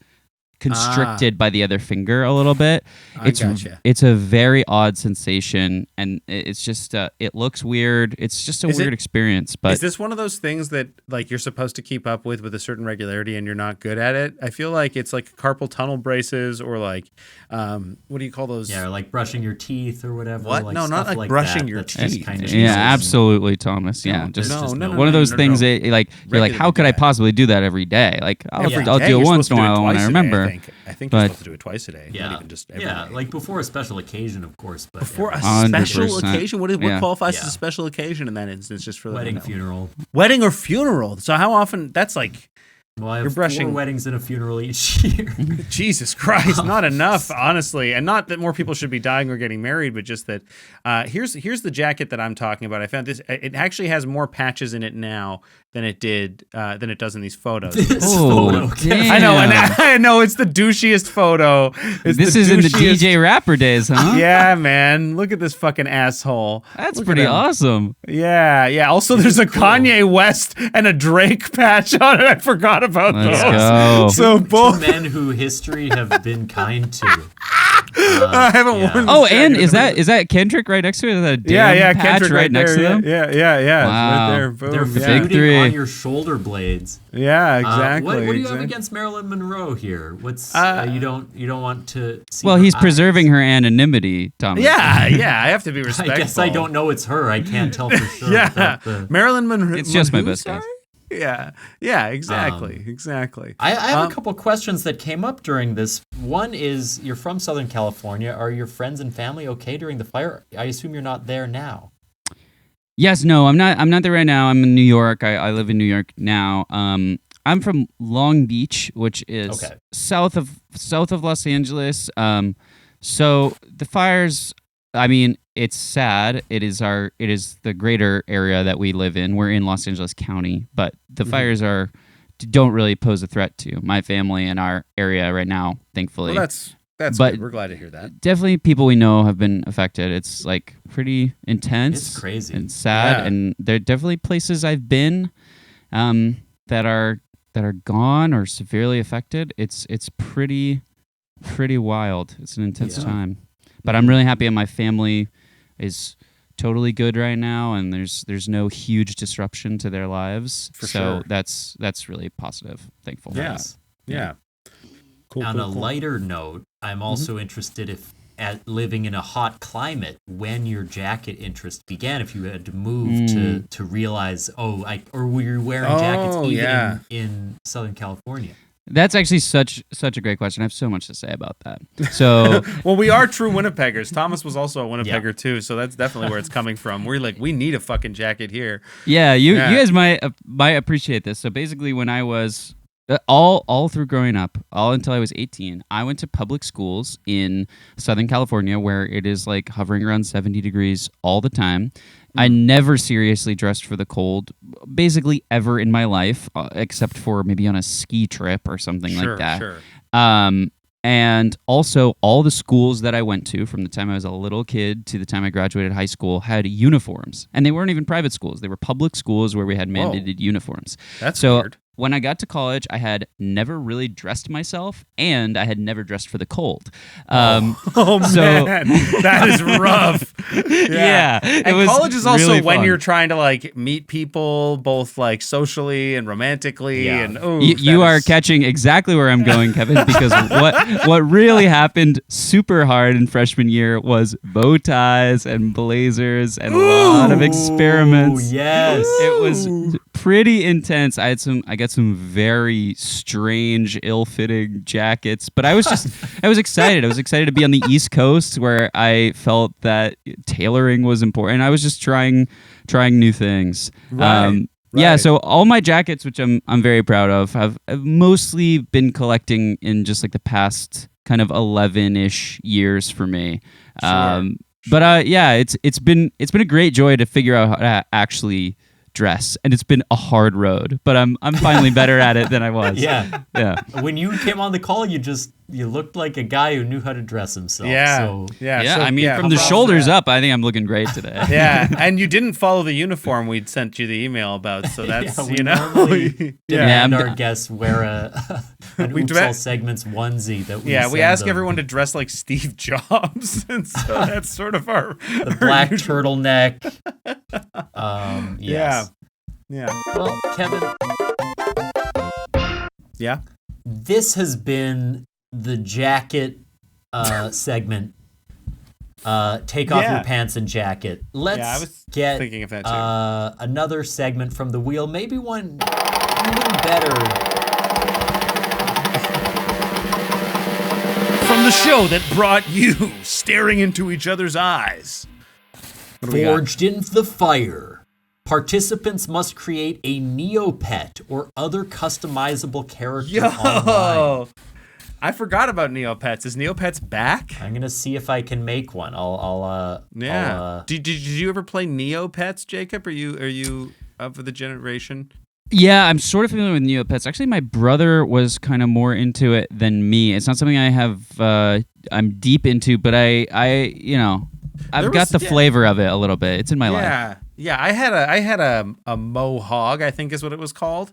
constricted by the other finger a little bit. Gotcha. It's a very odd sensation, and it's just it looks weird. It's just a Is weird it- experience. But Is this one of those things that like you're supposed to keep up with a certain regularity and you're not good at it? I feel like it's like carpal tunnel braces or like what do you call those? Yeah, or like brushing your teeth or whatever. What? Like No, not stuff like brushing that. your That's just teeth. kind of yeah, useless. absolutely, Thomas. Yeah, No, just there's just one of those things no. that like you're like, Regularly how could do I that. possibly do that every day? Like I'll Every do day? it You're once supposed in a to do it while when I twice a day, remember. I think you're But- supposed to do it twice a day, Yeah, not even just every yeah, day. like before a special occasion, of course. But Before a every day. special 100%. occasion? What Yeah. qualifies Yeah. as a special occasion in that instance? Just for the wedding, funeral. Wedding or funeral. So how often? That's like Well, I You're have brushing- 4 weddings and a funeral each year. Jesus Christ, not enough, honestly. And not that more people should be dying or getting married, but just that here's the jacket that I'm talking about. I found this. It actually has more patches in it now than it does in these photos. This Oh, photo. damn. I know, and I know it's the douchiest photo. It's This the is in the douchiest- DJ rapper days, huh? Yeah, man. Look at this fucking asshole. That's Look at pretty him. awesome. Yeah, yeah. Also, there's a cool. Kanye West and a Drake patch on it. I forgot about Let's those. go. So Two both. men who history have been kind to. I haven't worn. Oh, and is that Kendrick right next to it? Is that a damn patch Kendrick right next to them? Yeah. Wow. Right there. Boom. They're feuding on your shoulder blades. Yeah, exactly. What do you have against Marilyn Monroe here? What's you don't want to see? Well, he's preserving her anonymity, Thomas. Yeah, I have to be respectful. I guess I don't know it's her. I can't tell for sure. Yeah, Marilyn Monroe. It's just my best guess. Yeah, exactly. I have a couple questions that came up during this. One is, you're from Southern California. Are your friends and family okay during the fire? I assume you're not there now. Yes, no, I'm not there right now. I'm in New York. I live in New York now. I'm from Long Beach, which is south of Los Angeles. So the fires, I mean, it's sad. It is the greater area that we live in. We're in Los Angeles County, but the fires don't really pose a threat to my family and our area right now, thankfully. Well, that's good. We're glad to hear that. Definitely people we know have been affected. It's like pretty intense. It's crazy and sad, and there are definitely places I've been that are gone or severely affected. It's pretty wild. It's an intense time. But I'm really happy that my family is totally good right now, and there's no huge disruption to their lives. So that's really positive. Thankful. Yeah. Cool. On a lighter note, I'm also interested at living in a hot climate, when your jacket interest began. If you had to move to realize, or were you wearing jackets even in Southern California? That's actually such a great question. I have so much to say about that. So, well, we are true Winnipeggers. Thomas was also a Winnipegger too, so that's definitely where it's coming from. We're like, we need a fucking jacket here. Yeah, you guys might appreciate this. So basically, when I was all through growing up, all until I was 18, I went to public schools in Southern California, where it is like hovering around 70 degrees all the time. I never seriously dressed for the cold, basically ever in my life, except for maybe on a ski trip or something like that. Sure. And also, all the schools that I went to, from the time I was a little kid to the time I graduated high school, had uniforms. And they weren't even private schools. They were public schools where we had mandated uniforms. That's weird. When I got to college, I had never really dressed myself, and I had never dressed for the cold. Man, that is rough. Yeah. And college is also really when fun. You're trying to like meet people, both like socially and romantically. Yeah. And you are catching exactly where I'm going, Kevin, because what really happened super hard in freshman year was bow ties and blazers and a lot of experiments. Yes, it was pretty intense. I got some very strange, ill-fitting jackets, but I was excited. I was excited to be on the East Coast, where I felt that tailoring was important. I was just trying new things. Right. Yeah, so all my jackets, which I'm very proud of, have mostly been collecting in just like the past kind of 11-ish years for me. Sure. But it's been a great joy to figure out how to actually dress, and it's been a hard road, but I'm finally better at it than I was. Yeah. When you came on the call, you looked like a guy who knew how to dress himself. Yeah. I mean, from the shoulders up, I think I'm looking great today. Yeah, and you didn't follow the uniform we'd sent you the email about, so that's demand our guests wear an Oops All Segments onesie that we we ask everyone to dress like Steve Jobs, and so that's sort of our black turtleneck. Yes. Yeah. Well, Kevin. Yeah. This has been the jacket segment. Take off your pants and jacket. Let's get thinking of that too. Another segment from the wheel, maybe one even better. From the show that brought you staring into each other's eyes. Forged in the fire. Participants must create a Neopet or other customizable character online. I forgot about Neopets. Is Neopets back? I'm gonna see if I can make one. Did you ever play Neopets, Jacob? Are you of the generation? Yeah, I'm sort of familiar with Neopets. Actually, my brother was kind of more into it than me. It's not something I have. I'm deep into, but I I've got the flavor of it a little bit. It's in my life. Yeah, I had a mohawk, I think is what it was called,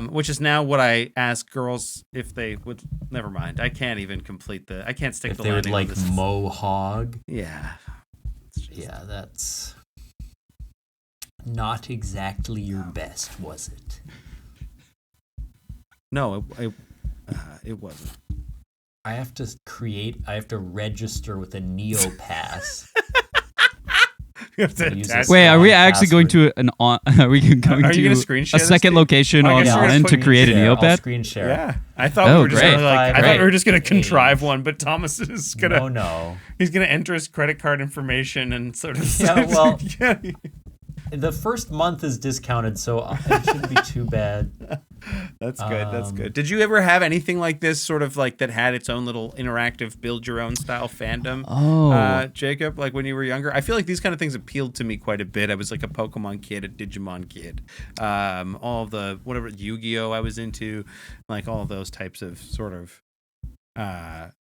which is now what I ask girls if they would. Never mind, I can't even complete I can't stick if the they landing. would like mohawk. Yeah. Yeah, that's not exactly your best, was it? No, it wasn't. I have to register with a Neopass. Wait, are we actually going to are we going to a second location online to create a Neopet? I'll screen share. Yeah, I thought we were just we were just gonna contrive one, but Thomas is gonna. No. He's gonna enter his credit card information and sort of. Yeah, well, the first month is discounted, so it shouldn't be too bad. That's good. That's good. Did you ever have anything like this, sort of like that had its own little interactive build your own style fandom? Jacob, like when you were younger? I feel like these kind of things appealed to me quite a bit. I was like a Pokemon kid, a Digimon kid, all the whatever Yu-Gi-Oh! I was into, like all of those types of sort of.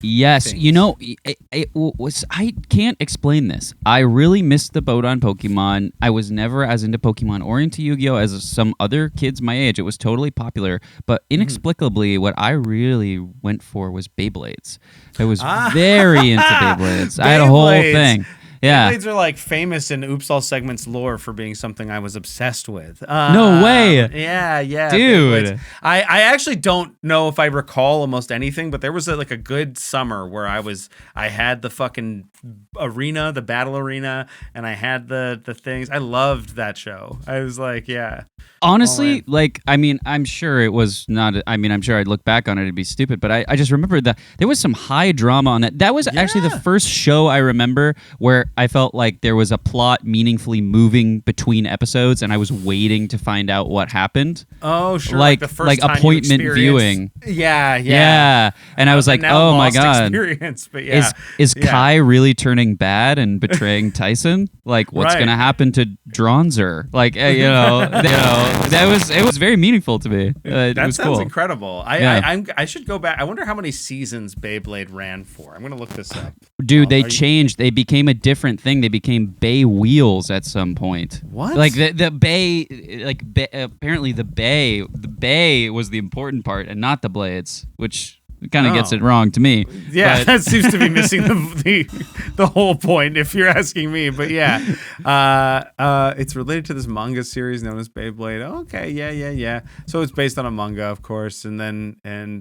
Yes, things. you know, it was. I can't explain this. I really missed the boat on Pokemon. I was never as into Pokemon or into Yu-Gi-Oh! As some other kids my age. It was totally popular, but inexplicably, what I really went for was Beyblades. I was very into Beyblades. I had a whole thing. Yeah. Beyblades are like famous in Oops All Segments lore for being something I was obsessed with. No way. Yeah. Dude. Beyblades. I actually don't know if I recall almost anything, but there was like a good summer where I had the fucking arena, the battle arena, and I had the things. I loved that show. I was like, yeah. Honestly, like, I mean, I'm sure it was not, I'm sure I'd look back on it, it'd be stupid, but I just remember that there was some high drama on that. That was actually the first show I remember where I felt like there was a plot meaningfully moving between episodes, and I was waiting to find out what happened. Oh, sure. Like the first time appointment viewing. Yeah. And I was like, oh my God. Experience, but yeah. Is Kai really turning bad and betraying Tyson? Like, what's going to happen to Dronzer? Like, it was very meaningful to me. That was sounds cool. incredible. I should go back. I wonder how many seasons Beyblade ran for. I'm going to look this up. Dude, they changed. They became a different thing. They became Bay Wheels at some point. What? Like the Bay, apparently the Bay was the important part and not the blades, which kind of gets it wrong to me. Yeah, that seems to be missing the whole point, if you're asking me. But yeah, it's related to this manga series known as Beyblade. Okay, yeah. So it's based on a manga, of course, and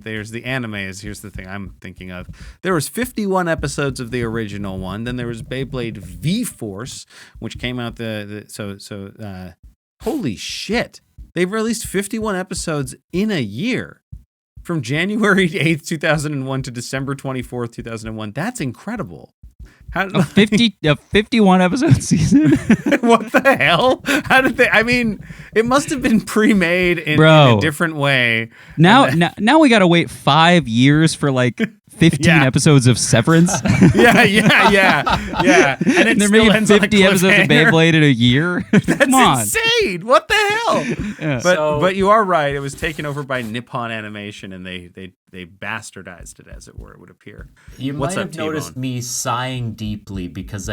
there's the anime. Here's the thing I'm thinking of. There was 51 episodes of the original one. Then there was Beyblade V-Force, which came out holy shit! They've released 51 episodes in a year. From January 8th, 2001 to December 24th, 2001. That's incredible. A 51 episode season? What the hell? How did they? I mean, it must have been pre-made in a different way. Now we got to wait 5 years for like 15 episodes of Severance. Yeah. And they're making 50 episodes of Beyblade in a year. That's insane. What the hell? Yeah. But you are right. It was taken over by Nippon Animation, and they bastardized it, as it were. It would appear. You might have noticed me sighing deeply because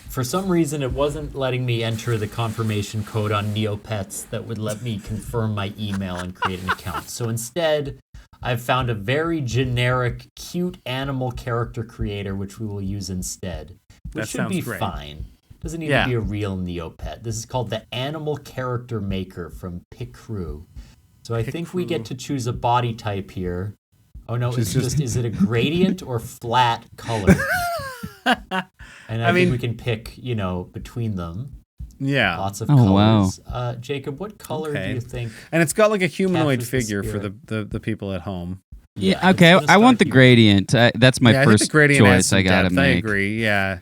for some reason, it wasn't letting me enter the confirmation code on Neopets that would let me confirm my email and create an account. So instead, I've found a very generic, cute animal character creator, which we will use instead. Which should be fine. Doesn't need to be a real Neopet. This is called the Animal Character Maker from Picrew. So I think we get to choose a body type here. Oh no, is it a gradient or flat color? And I think we can pick, between them. Yeah. Lots of colors. Wow. Jacob, what color do you think? And it's got like a humanoid figure for the people at home. Yeah, okay. I want the gradient. That's my first choice I got to make. I agree. Yeah.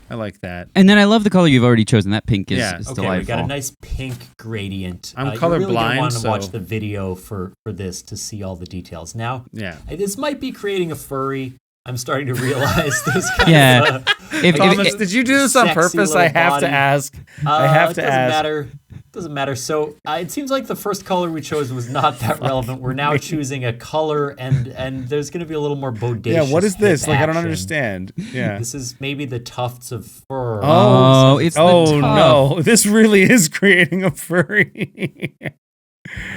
I like that. And then I love the color you've already chosen. That pink is delightful. Okay, we got a nice pink gradient. I'm colorblind, you really want to watch the video for this to see all the details. Now, this might be creating a furry. I'm starting to realize this kind of... Thomas, did you do this on purpose? I have to ask. It doesn't matter. Doesn't matter. So it seems like the first color we chose was not that relevant. We're now choosing a color, and there's going to be a little more bodacious. Yeah, what is this? Like, I don't action. understand. Yeah. This is maybe the tufts of fur. Oh, it's the tuft. No, this really is creating a furry.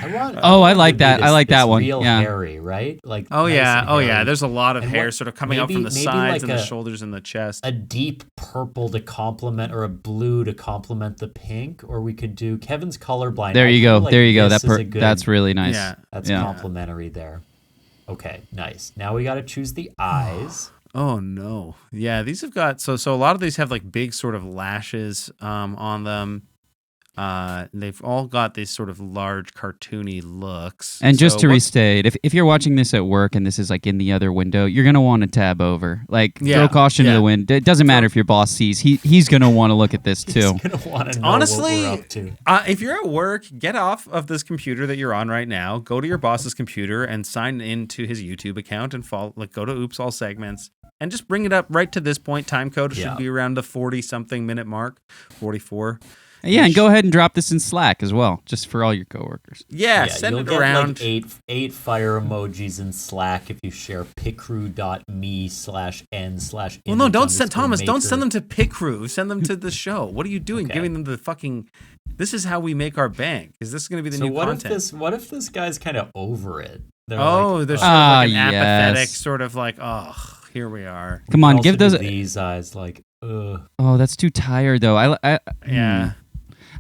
I like that. I like that one. Real Yeah. hairy, right? Like. Oh nice yeah, and oh hairy. yeah. There's a lot of And hair what- sort of coming out from the maybe sides like and the a- shoulders and the chest. A deep purple to complement, or a blue to complement the pink, or we could do Kevin's colorblind. There I you feel go. like There you go. this is a good- That's really nice. Yeah. That's Yeah. complimentary there. Okay, nice. Now we got to choose the eyes. Oh no. Yeah, these have got so a lot of these have like big sort of lashes on them. They've all got these sort of large cartoony looks. And just So to what- restate, if you're watching this at work and this is like in the other window, you're gonna want to tab over. Like throw caution to the wind. It doesn't matter if your boss sees. He's gonna want to look at this too. He's gonna want to know Honestly, what we're up to. if you're at work, get off of this computer that you're on right now. Go to your boss's computer and sign into his YouTube account and follow. Like, go to Oops All Segments and just bring it up right to this point. Time code should be around the 40-something minute mark, 44. Yeah, and go ahead and drop this in Slack as well, just for all your coworkers. Yeah, send you'll it get around. Like eight fire emojis in Slack if you share picrew.me/n/. Well, no, don't send Thomas. Don't send them to Picrew. Send them to the show. What are you doing? Okay. Giving them the fucking. This is how we make our bank. Is this going to be the So new content? what if this guy's kind of over it? They're There's sort of like an yes. apathetic sort of like, here we are. Come on, give those. these eyes like. Oh, that's too tired though. Yeah.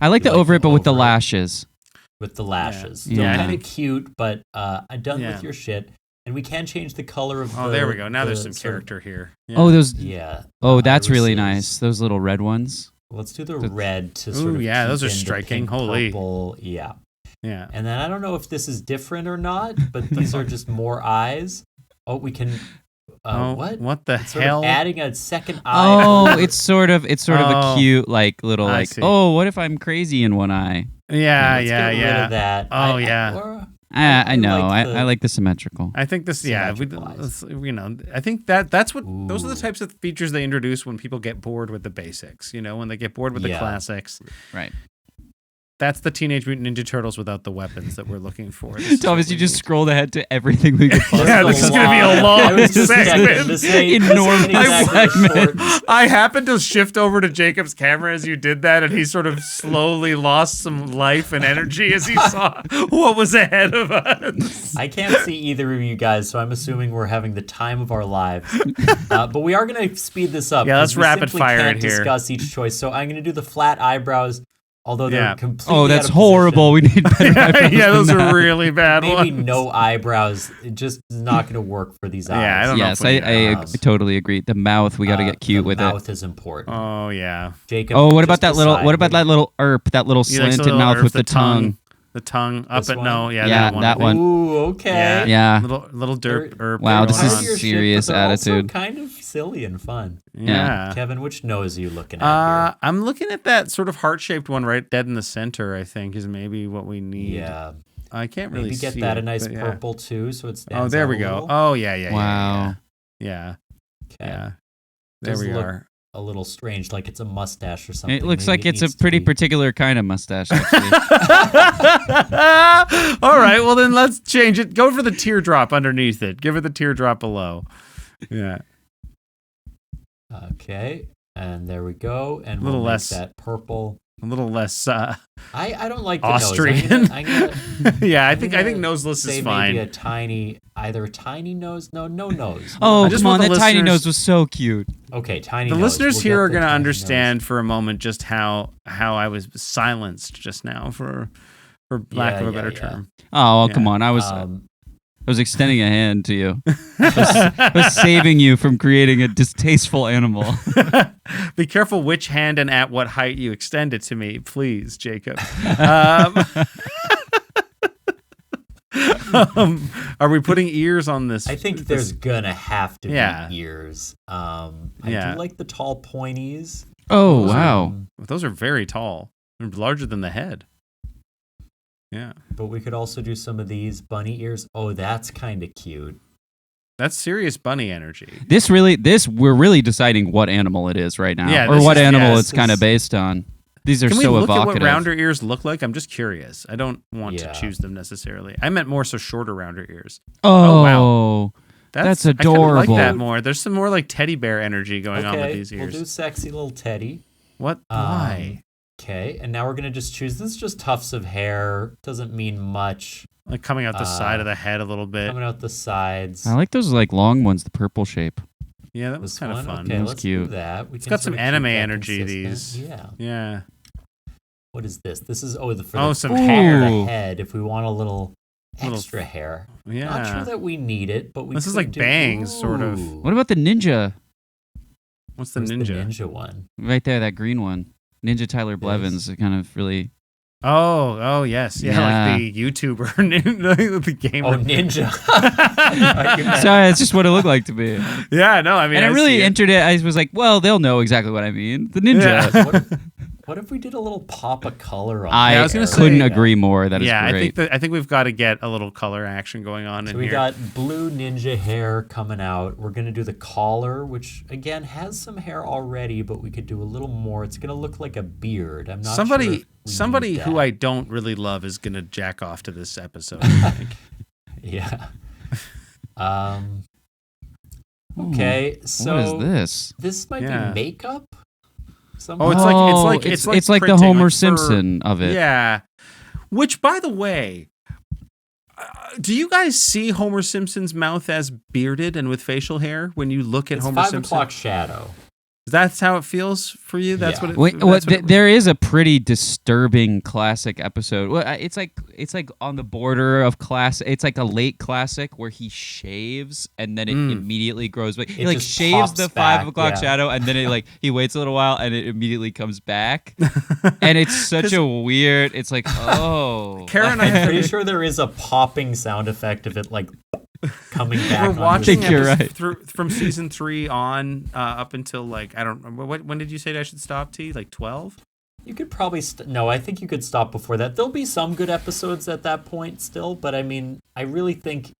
I like the like over the it, but with the over it. lashes. With the lashes. Yeah. Still Yeah. kind of cute, but I'm done Yeah. with your shit. And we can change the color of Oh, the, there we go. Now there's the some sort of- character here. Yeah. Oh, those. Yeah. Oh, that's really irises. nice. Those little red ones. Let's do the red to sort Ooh, of yeah, those keep are in the striking. pink, Holy. purple. Yeah. Yeah. And then I don't know if this is different or not, but these are just more eyes. Oh, we can. What? What the It's sort hell? of adding a second eye. Oh, it's sort of a cute like little I like. see. Oh, what if I'm crazy in one eye? Yeah, Let's get rid of that. Oh, yeah. I know. like I like the symmetrical. I think this, Symmetrical eyes. I think that's what those are the types of features they introduce when people get bored with the basics. When they get bored with the Yeah. classics. Right. That's the Teenage Mutant Ninja Turtles without the weapons that we're looking for. This is Thomas, what you we just need. scrolled ahead to everything we could possibly. Yeah, this is gonna be a long I was just segment. checking. This ain't Enormous exactly segment. short. I happened to shift over to Jacob's camera as you did that, and he sort of slowly lost some life and energy as he saw what was ahead of us. I can't see either of you guys, so I'm assuming we're having the time of our lives. But we are going to speed this up. Yeah, let's 'cause we rapid simply fire can't it here. discuss each choice. So I'm going to do the flat eyebrows, although they're Yeah. completely Oh, out that's of horrible. We need better eyebrows Yeah, those than are that. really bad Maybe ones. no eyebrows. It just is not going to work for these eyes. Yeah, I don't know. Yes, if we need I eyebrows. totally agree. The mouth, we got to get cute the with it. mouth is important. Oh yeah. Jacob. Oh, what about just that little? decide What about what that little erp? That little You like the slanted little mouth Earth, with the tongue. The tongue up This at one? no, yeah, Yeah, that one. that one. Ooh, okay. Yeah. Little derp. Erp Wow, this going is on. Your shit, serious but they're also attitude. kind of silly and fun. Yeah. Kevin, which nose are you looking at here? I'm looking at that sort of heart-shaped one right dead in the center. I think is maybe what we need. Yeah. I can't really Maybe get see that it, a nice but yeah. purple too, so it stands Oh, there out we a go. little. Oh yeah. Wow. Yeah. Okay. Yeah. There Does we look are. a little strange, like it's a mustache or something. It looks Maybe like it it's a needs to pretty be- particular kind of mustache, actually. All right, well then let's change it. Go for the teardrop underneath it. Give it the teardrop below. Yeah. Okay, and there we go. And A little we'll less make that purple. A little less I don't like the Austrian. nose. I'm gonna yeah, I I'm think gonna noseless say is maybe fine. either a tiny nose. No nose. Oh, I just come on. want That the tiny listeners- nose was so cute. Okay, tiny The nose. listeners We'll here get are the going to tiny understand for a moment just how I was silenced just now for lack of a better term. Oh, Yeah. come on. I nose. was extending a hand to you. I was saving you from creating a distasteful animal. Be careful which hand and at what height you extend it to me, please, Jacob. Are we putting ears on this? I think there's gonna have to Yeah. be ears. I Yeah. do like the tall pointies. Oh, wow. Those are very tall. They're larger than the head. Yeah. But we could also do some of these bunny ears. Oh, that's kind of cute. That's serious bunny energy. We're really deciding what animal it is right now. Yeah, or this what is- animal yeah, it's this kind of is- based on. These are Can we so look evocative. at what rounder ears look like? I'm just curious. I don't want to choose them necessarily. I meant more so shorter rounder ears. Oh, wow. That's I kinda adorable. like that more. There's some more like teddy bear energy going on with these ears. We'll do sexy little teddy. What? Why? Okay, and now we're gonna just choose. This is just tufts of hair. Doesn't mean much. Like coming out the side of the head a little bit. Coming out the sides. I like those like long ones, the purple shape. Yeah, that was kind of fun. Okay, That was let's cute. do that. It's got some anime energy. These. Yeah. What is this? This is some hair. hair. The head. If we want a little extra hair. Yeah. Not sure that we need it, but we. This is like bangs, sort of. What about the ninja? What's the Where's ninja? The ninja one. Right there, that green one. Ninja Tyler Blevins. It kind of really. Oh, yes. Yeah, like the YouTuber, the gamer. Oh, ninja. Sorry, that's just what it looked like to me. Yeah, no, I mean. And I really entered it. I was like, well, they'll know exactly what I mean. The ninja. Yeah. What if we did a little pop of color on I was gonna couldn't say, agree more. That is great. I think we've got to get a little color action going on in So we here. got blue ninja hair coming out. We're going to do the collar, which, again, has some hair already, but we could do a little more. It's going to look like a beard. I'm not sure if Somebody who that. I don't really love is going to jack off to this episode, I think. Yeah. Okay, so what is this? This might be makeup. Oh, it's like the printing, Homer like Simpson of it. Yeah. Which, by the way, do you guys see Homer Simpson's mouth as bearded and with facial hair when you look at It's Homer 5 Simpson? o'clock shadow. That's how it feels for you. That's Yeah. what it. There is a pretty disturbing classic episode. Well, it's like on the border of class. It's like a late classic where he shaves and then it immediately grows back. He like just shaves pops the back, 5 o'clock yeah. shadow and then it like he waits a little while and it immediately comes back. And it's such a weird. It's like Karen, I'm pretty sure there is a popping sound effect of it like coming back. We're watching you're right. from season 3 on up until like I don't remember when did you say I should stop? T like 12? You could probably no. I think you could stop before that. There'll be some good episodes at that point still, but I mean, I really think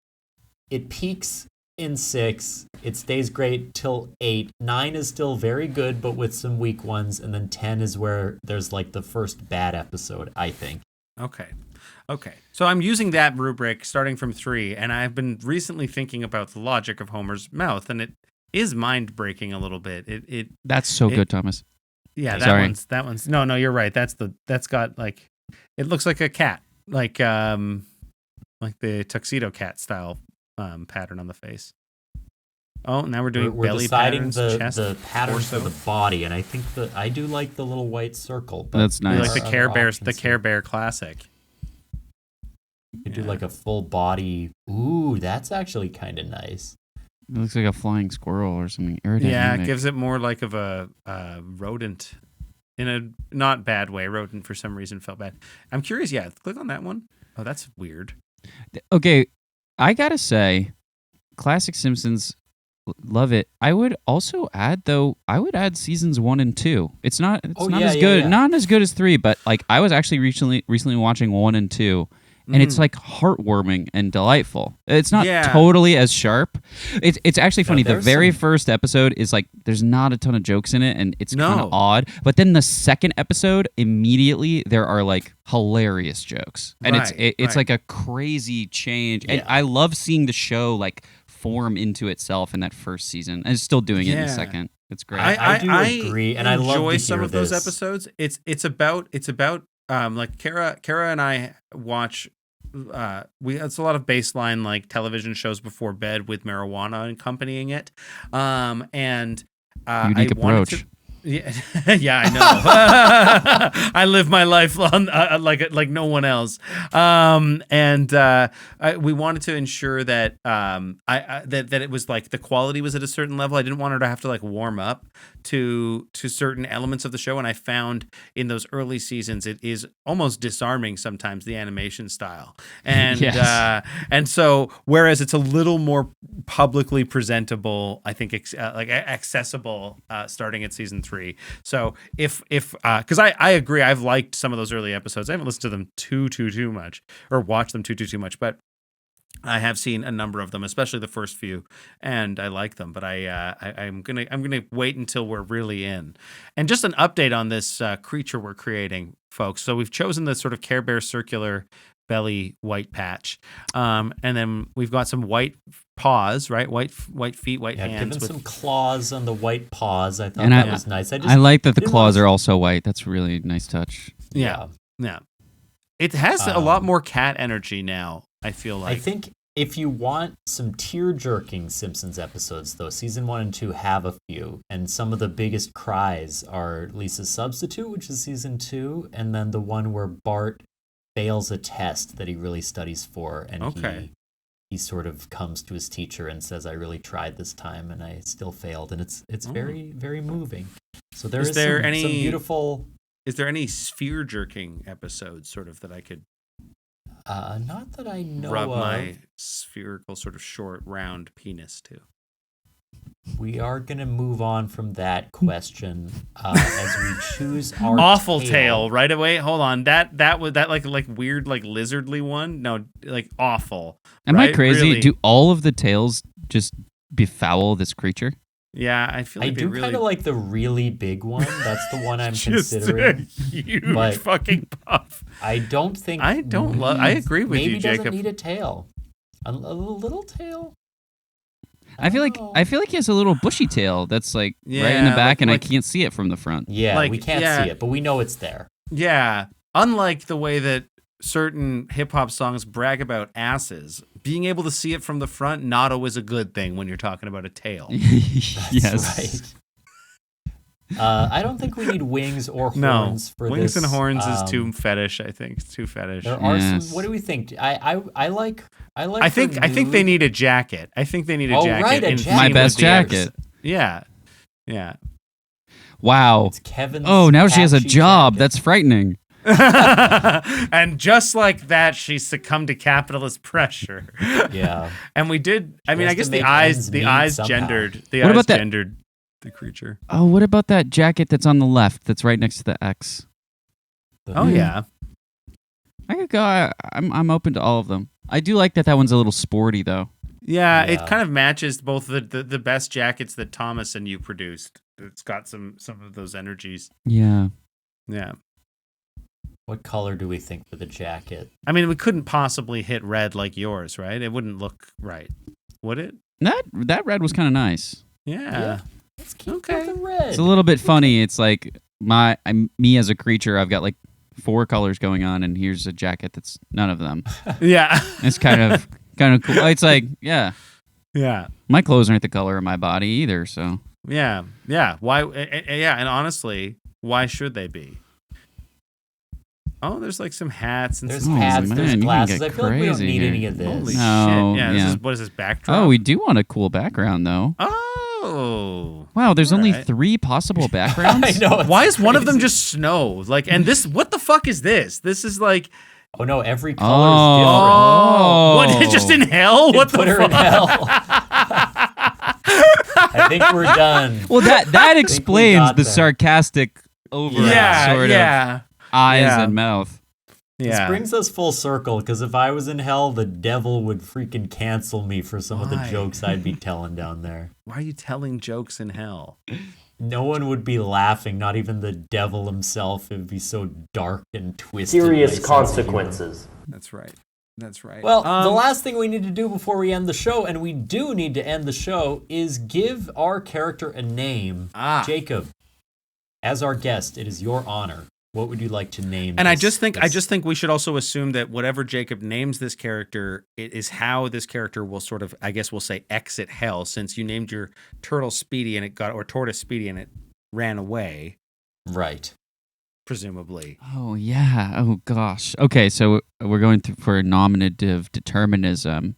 it peaks in 6. It stays great till 8. 9 is still very good, but with some weak ones, and then 10 is where there's like the first bad episode. I think. Okay. So I'm using that rubric starting from 3, and I've been recently thinking about the logic of Homer's mouth, and it is mind-breaking a little bit. That's so good, Thomas. Yeah, Sorry. that one's no, you're right. That's got like it looks like a cat, like the tuxedo cat style pattern on the face. Oh, now we're doing we're belly deciding patterns, chest, the patterns torso. for the body, and I think that I do like the little white circle. But That's nice. Like the Care Bears, the Care Bear classic. You do like a full body. Ooh, that's actually kind of nice. It looks like a flying squirrel or something. Aerodynamic. Yeah, it gives it more like of a rodent in a not bad way. Rodent for some reason felt bad. I'm curious. Yeah, click on that one. Oh, that's weird. Okay, I gotta say, classic Simpsons, love it. I would also add seasons 1 and 2. It's not as good, not as good as 3, but like I was actually recently watching 1 and 2. And it's like heartwarming and delightful. It's not totally as sharp. It's actually funny. The very first episode is like there's not a ton of jokes in it, and it's kind of odd. But then the second episode, immediately there are like hilarious jokes, and it's like a crazy change. And I love seeing the show like form into itself in that first season, and it's still doing it in the second. It's great. I do agree, and I enjoy some of those episodes. It's about like Kara and I watch it's a lot of baseline like television shows before bed with marijuana accompanying it. And you need a brooch. Yeah, I know. I live my life on like no one else. We wanted to ensure that that it was like the quality was at a certain level. I didn't want her to have to like warm up to certain elements of the show, and I found in those early seasons it is almost disarming sometimes, the animation style. And and so whereas it's a little more publicly presentable, I think like accessible starting at season 3. So if because I agree, I've liked some of those early episodes. I haven't listened to them too much or watched them too much, but I have seen a number of them, especially the first few, and I like them. But I'm gonna wait until we're really in. And just an update on this creature we're creating, folks. So we've chosen the sort of Care Bear circular belly white patch, and then we've got some white paws, right? White feet, white hands. Given some claws on the white paws. I thought And that was nice. I like that the claws are also white. That's a really nice touch. Yeah. It has a lot more cat energy now, I feel like. I think if you want some tear-jerking Simpsons episodes, though, season 1 and 2 have a few, and some of the biggest cries are Lisa's Substitute, which is season 2, and then the one where Bart fails a test that he really studies for, and he sort of comes to his teacher and says, "I really tried this time, and I still failed," and it's very, very moving. So there is some beautiful. Is there any sphere jerking episodes, sort of, that I could? Not that I know rub of. my spherical, sort of short, round penis to. We are going to move on from that question as we choose our awful tail right away. Hold on, that was that like weird like lizardly one. No, like awful. Am right? I crazy? Really? Do all of the tails just befoul this creature? Yeah, I feel like I do really... kind of like the really big one. That's the one I'm just considering. A huge fucking puff. I don't think. I don't love. I agree with you, Jacob. Maybe doesn't need a tail. A little tail. I feel like he has a little bushy tail that's like right in the back, and I can't see it from the front. Yeah, we can't see it, but we know it's there. Yeah, unlike the way that certain hip hop songs brag about asses, being able to see it from the front not always a good thing when you're talking about a tail. Yes. Right. I don't think we need wings or horns for wings this. Wings and horns is too fetish. I think it's too fetish. There are some. What do we think? I like. I think they need a jacket. I think they need a jacket. Right, a jacket. My best jacket. Yeah. Wow. It's Kevin's. Oh, now she has a job. Jacket. That's frightening. And just like that, she succumbed to capitalist pressure. Yeah. And we did. I mean, I guess the eyes gendered. The eyes gendered the creature. Oh, what about that jacket that's on the left? That's right next to the X. Oh yeah. I could go. I'm open to all of them. I do like that one's a little sporty though. Yeah, it kind of matches both the best jackets that Thomas and you produced. It's got some of those energies. Yeah. What color do we think for the jacket? I mean, we couldn't possibly hit red like yours, right? It wouldn't look right, would it? That red was kind of nice. Yeah. Let's keep the red. It's a little bit funny. It's like me as a creature. I've got like 4 colors going on, and here's a jacket that's none of them. Yeah. It's kind of cool. It's like, yeah. My clothes aren't the color of my body either, so. Yeah. Why? Yeah, and honestly, why should they be? Oh, there's like some hats and there's hats, man, there's glasses. I feel like we don't need here. any of this. Holy shit! Yeah, what is this backdrop? Oh, we do want a cool background though. Oh, wow! There's only 3 possible backgrounds. I know. Why is one of them just snow? Like, and this, what the fuck is this? This is like. Oh no! Every color is different. Oh, what? Just in hell? What the fuck? In hell. I think we're done. Well, that explains the sarcastic over sort of eyes and mouth. This brings us full circle, because if I was in hell, the devil would freaking cancel me for some of the jokes I'd be telling down there. Why are you telling jokes in hell? No one would be laughing, not even the devil himself. It would be so dark and twisted. Serious consequences. That's right. Well, the last thing we need to do before we end the show, and we do need to end the show, is give our character a name. Jacob, as our guest, it is your honor. What would you like to name? And I just think we should also assume that whatever Jacob names this character, it is how this character will sort of, I guess we'll say, exit hell, since you named your turtle Speedy and tortoise Speedy and it ran away. Right. Presumably. Oh yeah. Oh gosh. Okay, so we're going for a nominative determinism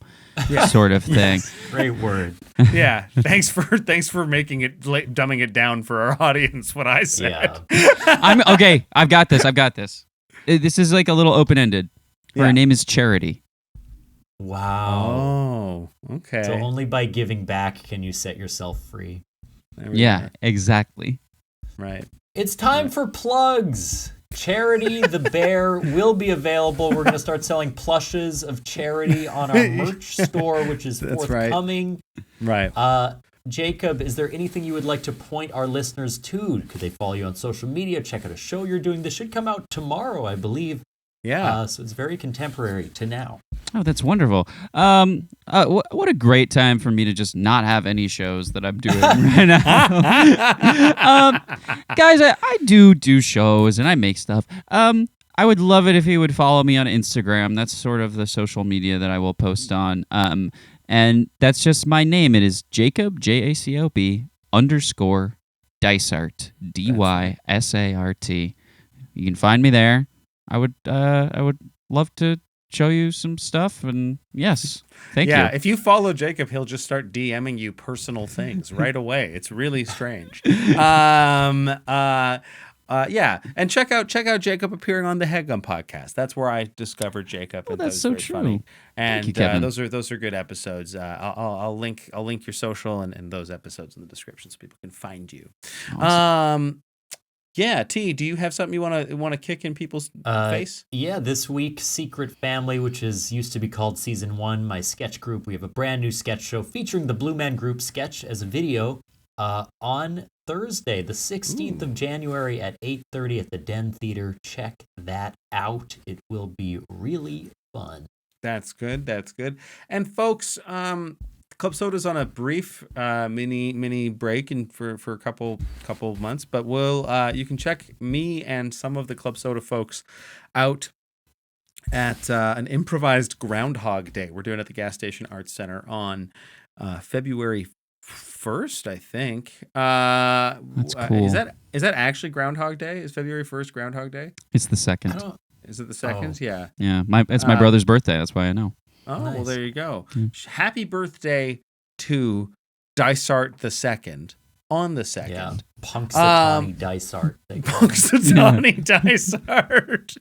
sort of thing. Yes. Great word. Yeah. Thanks for making it dumbing it down for our audience. What I said. Yeah. I'm okay. I've got this. This is like a little open ended. Her name is Charity. Wow. Oh. Okay. So only by giving back can you set yourself free. Yeah. Exactly. Right. It's time for plugs. Charity the Bear will be available. We're going to start selling plushes of Charity on our merch store, which is forthcoming. Right. Jacob, is there anything you would like to point our listeners to? Could they follow you on social media? Check out a show you're doing. This should come out tomorrow, I believe. Yeah. So it's very contemporary to now. Oh, that's wonderful. What a great time for me to just not have any shows that I'm doing right now. Guys, I do shows and I make stuff. I would love it if you would follow me on Instagram. That's sort of the social media that I will post on. And that's just my name. It is Jacob, Jacob _ Dysart, Dysart. You can find me there. I would love to show you some stuff, and yes, thank you. Yeah, if you follow Jacob, he'll just start DMing you personal things right away. It's really strange. Yeah, and check out Jacob appearing on the Headgum podcast. That's where I discovered Jacob. Oh, that's so true. Funny. And Thank you, those are good episodes. I'll link your social and those episodes in the description so people can find you. Awesome. Yeah, T, do you have something you want to kick in people's face? Yeah, this week, Secret Family, which used to be called Season 1, my sketch group. We have a brand new sketch show featuring the Blue Man Group sketch as a video on Thursday, the 16th of January at 8:30 at the Den Theater. Check that out. It will be really fun. That's good. And folks, Club Soda's on a brief mini break for a couple months, but you can check me and some of the Club Soda folks out at an improvised Groundhog Day we're doing at the Gas Station Arts Center on February 1st, I think. That's cool. Is that actually Groundhog Day? Is February 1st Groundhog Day? It's the 2nd. Is it the 2nd? Yeah. Yeah, it's my brother's birthday. That's why I know. Oh, Nice. Well, there you go. Happy birthday to Dysart the Second on the 2nd. Yeah, Punxsutawney Dysart. Punxsutawney Dysart.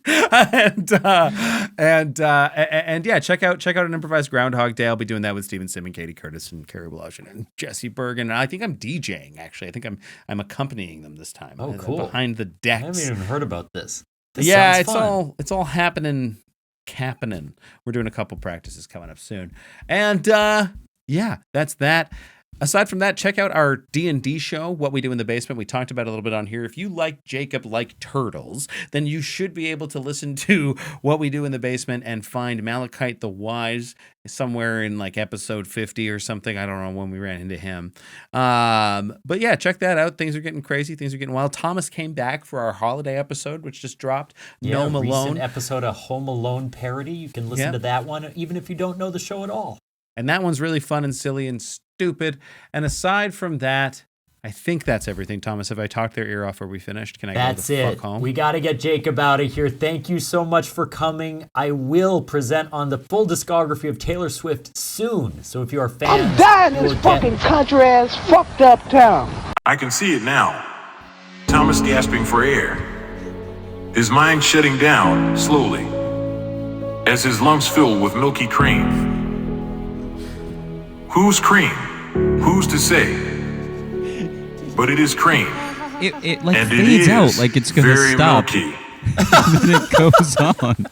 And yeah, check out an improvised Groundhog Day. I'll be doing that with Steven Sim and Katie Curtis and Carrie Woloshyn and Jesse Bergen. And I think I'm DJing, actually. I think I'm accompanying them this time. Oh, cool. Behind the decks. I haven't even heard about this. Yeah, sounds fun. It's all happening. We're doing a couple practices coming up soon. And yeah, that's that. Aside from that, check out our D&D show, What We Do in the Basement. We talked about it a little bit on here. If you like Jacob like turtles, then you should be able to listen to What We Do in the Basement and find Malachite the Wise somewhere in like episode 50 or something. I don't know when we ran into him. But yeah, check that out. Things are getting crazy. Things are getting wild. Thomas came back for our holiday episode, which just dropped. Yeah, Gnome Alone. Recent episode of Home Alone parody. You can listen to that one even if you don't know the show at all. And that one's really fun and silly and stupid. And aside from that, I think that's everything. Thomas, have I talked their ear off? Are we finished? Can I go the fuck home? We got to get Jacob out of here. Thank you so much for coming. I will present on the full discography of Taylor Swift soon. So if you are fans, I'm dying in this fucking country-ass fucked up town. I can see it now. Thomas gasping for air. His mind shutting down slowly as his lungs fill with milky cream. Whose cream? Who's to say? But it is cream. It like and fades it out like it's gonna very stop. Milky. And then it goes on.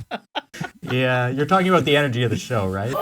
Yeah, you're talking about the energy of the show, right?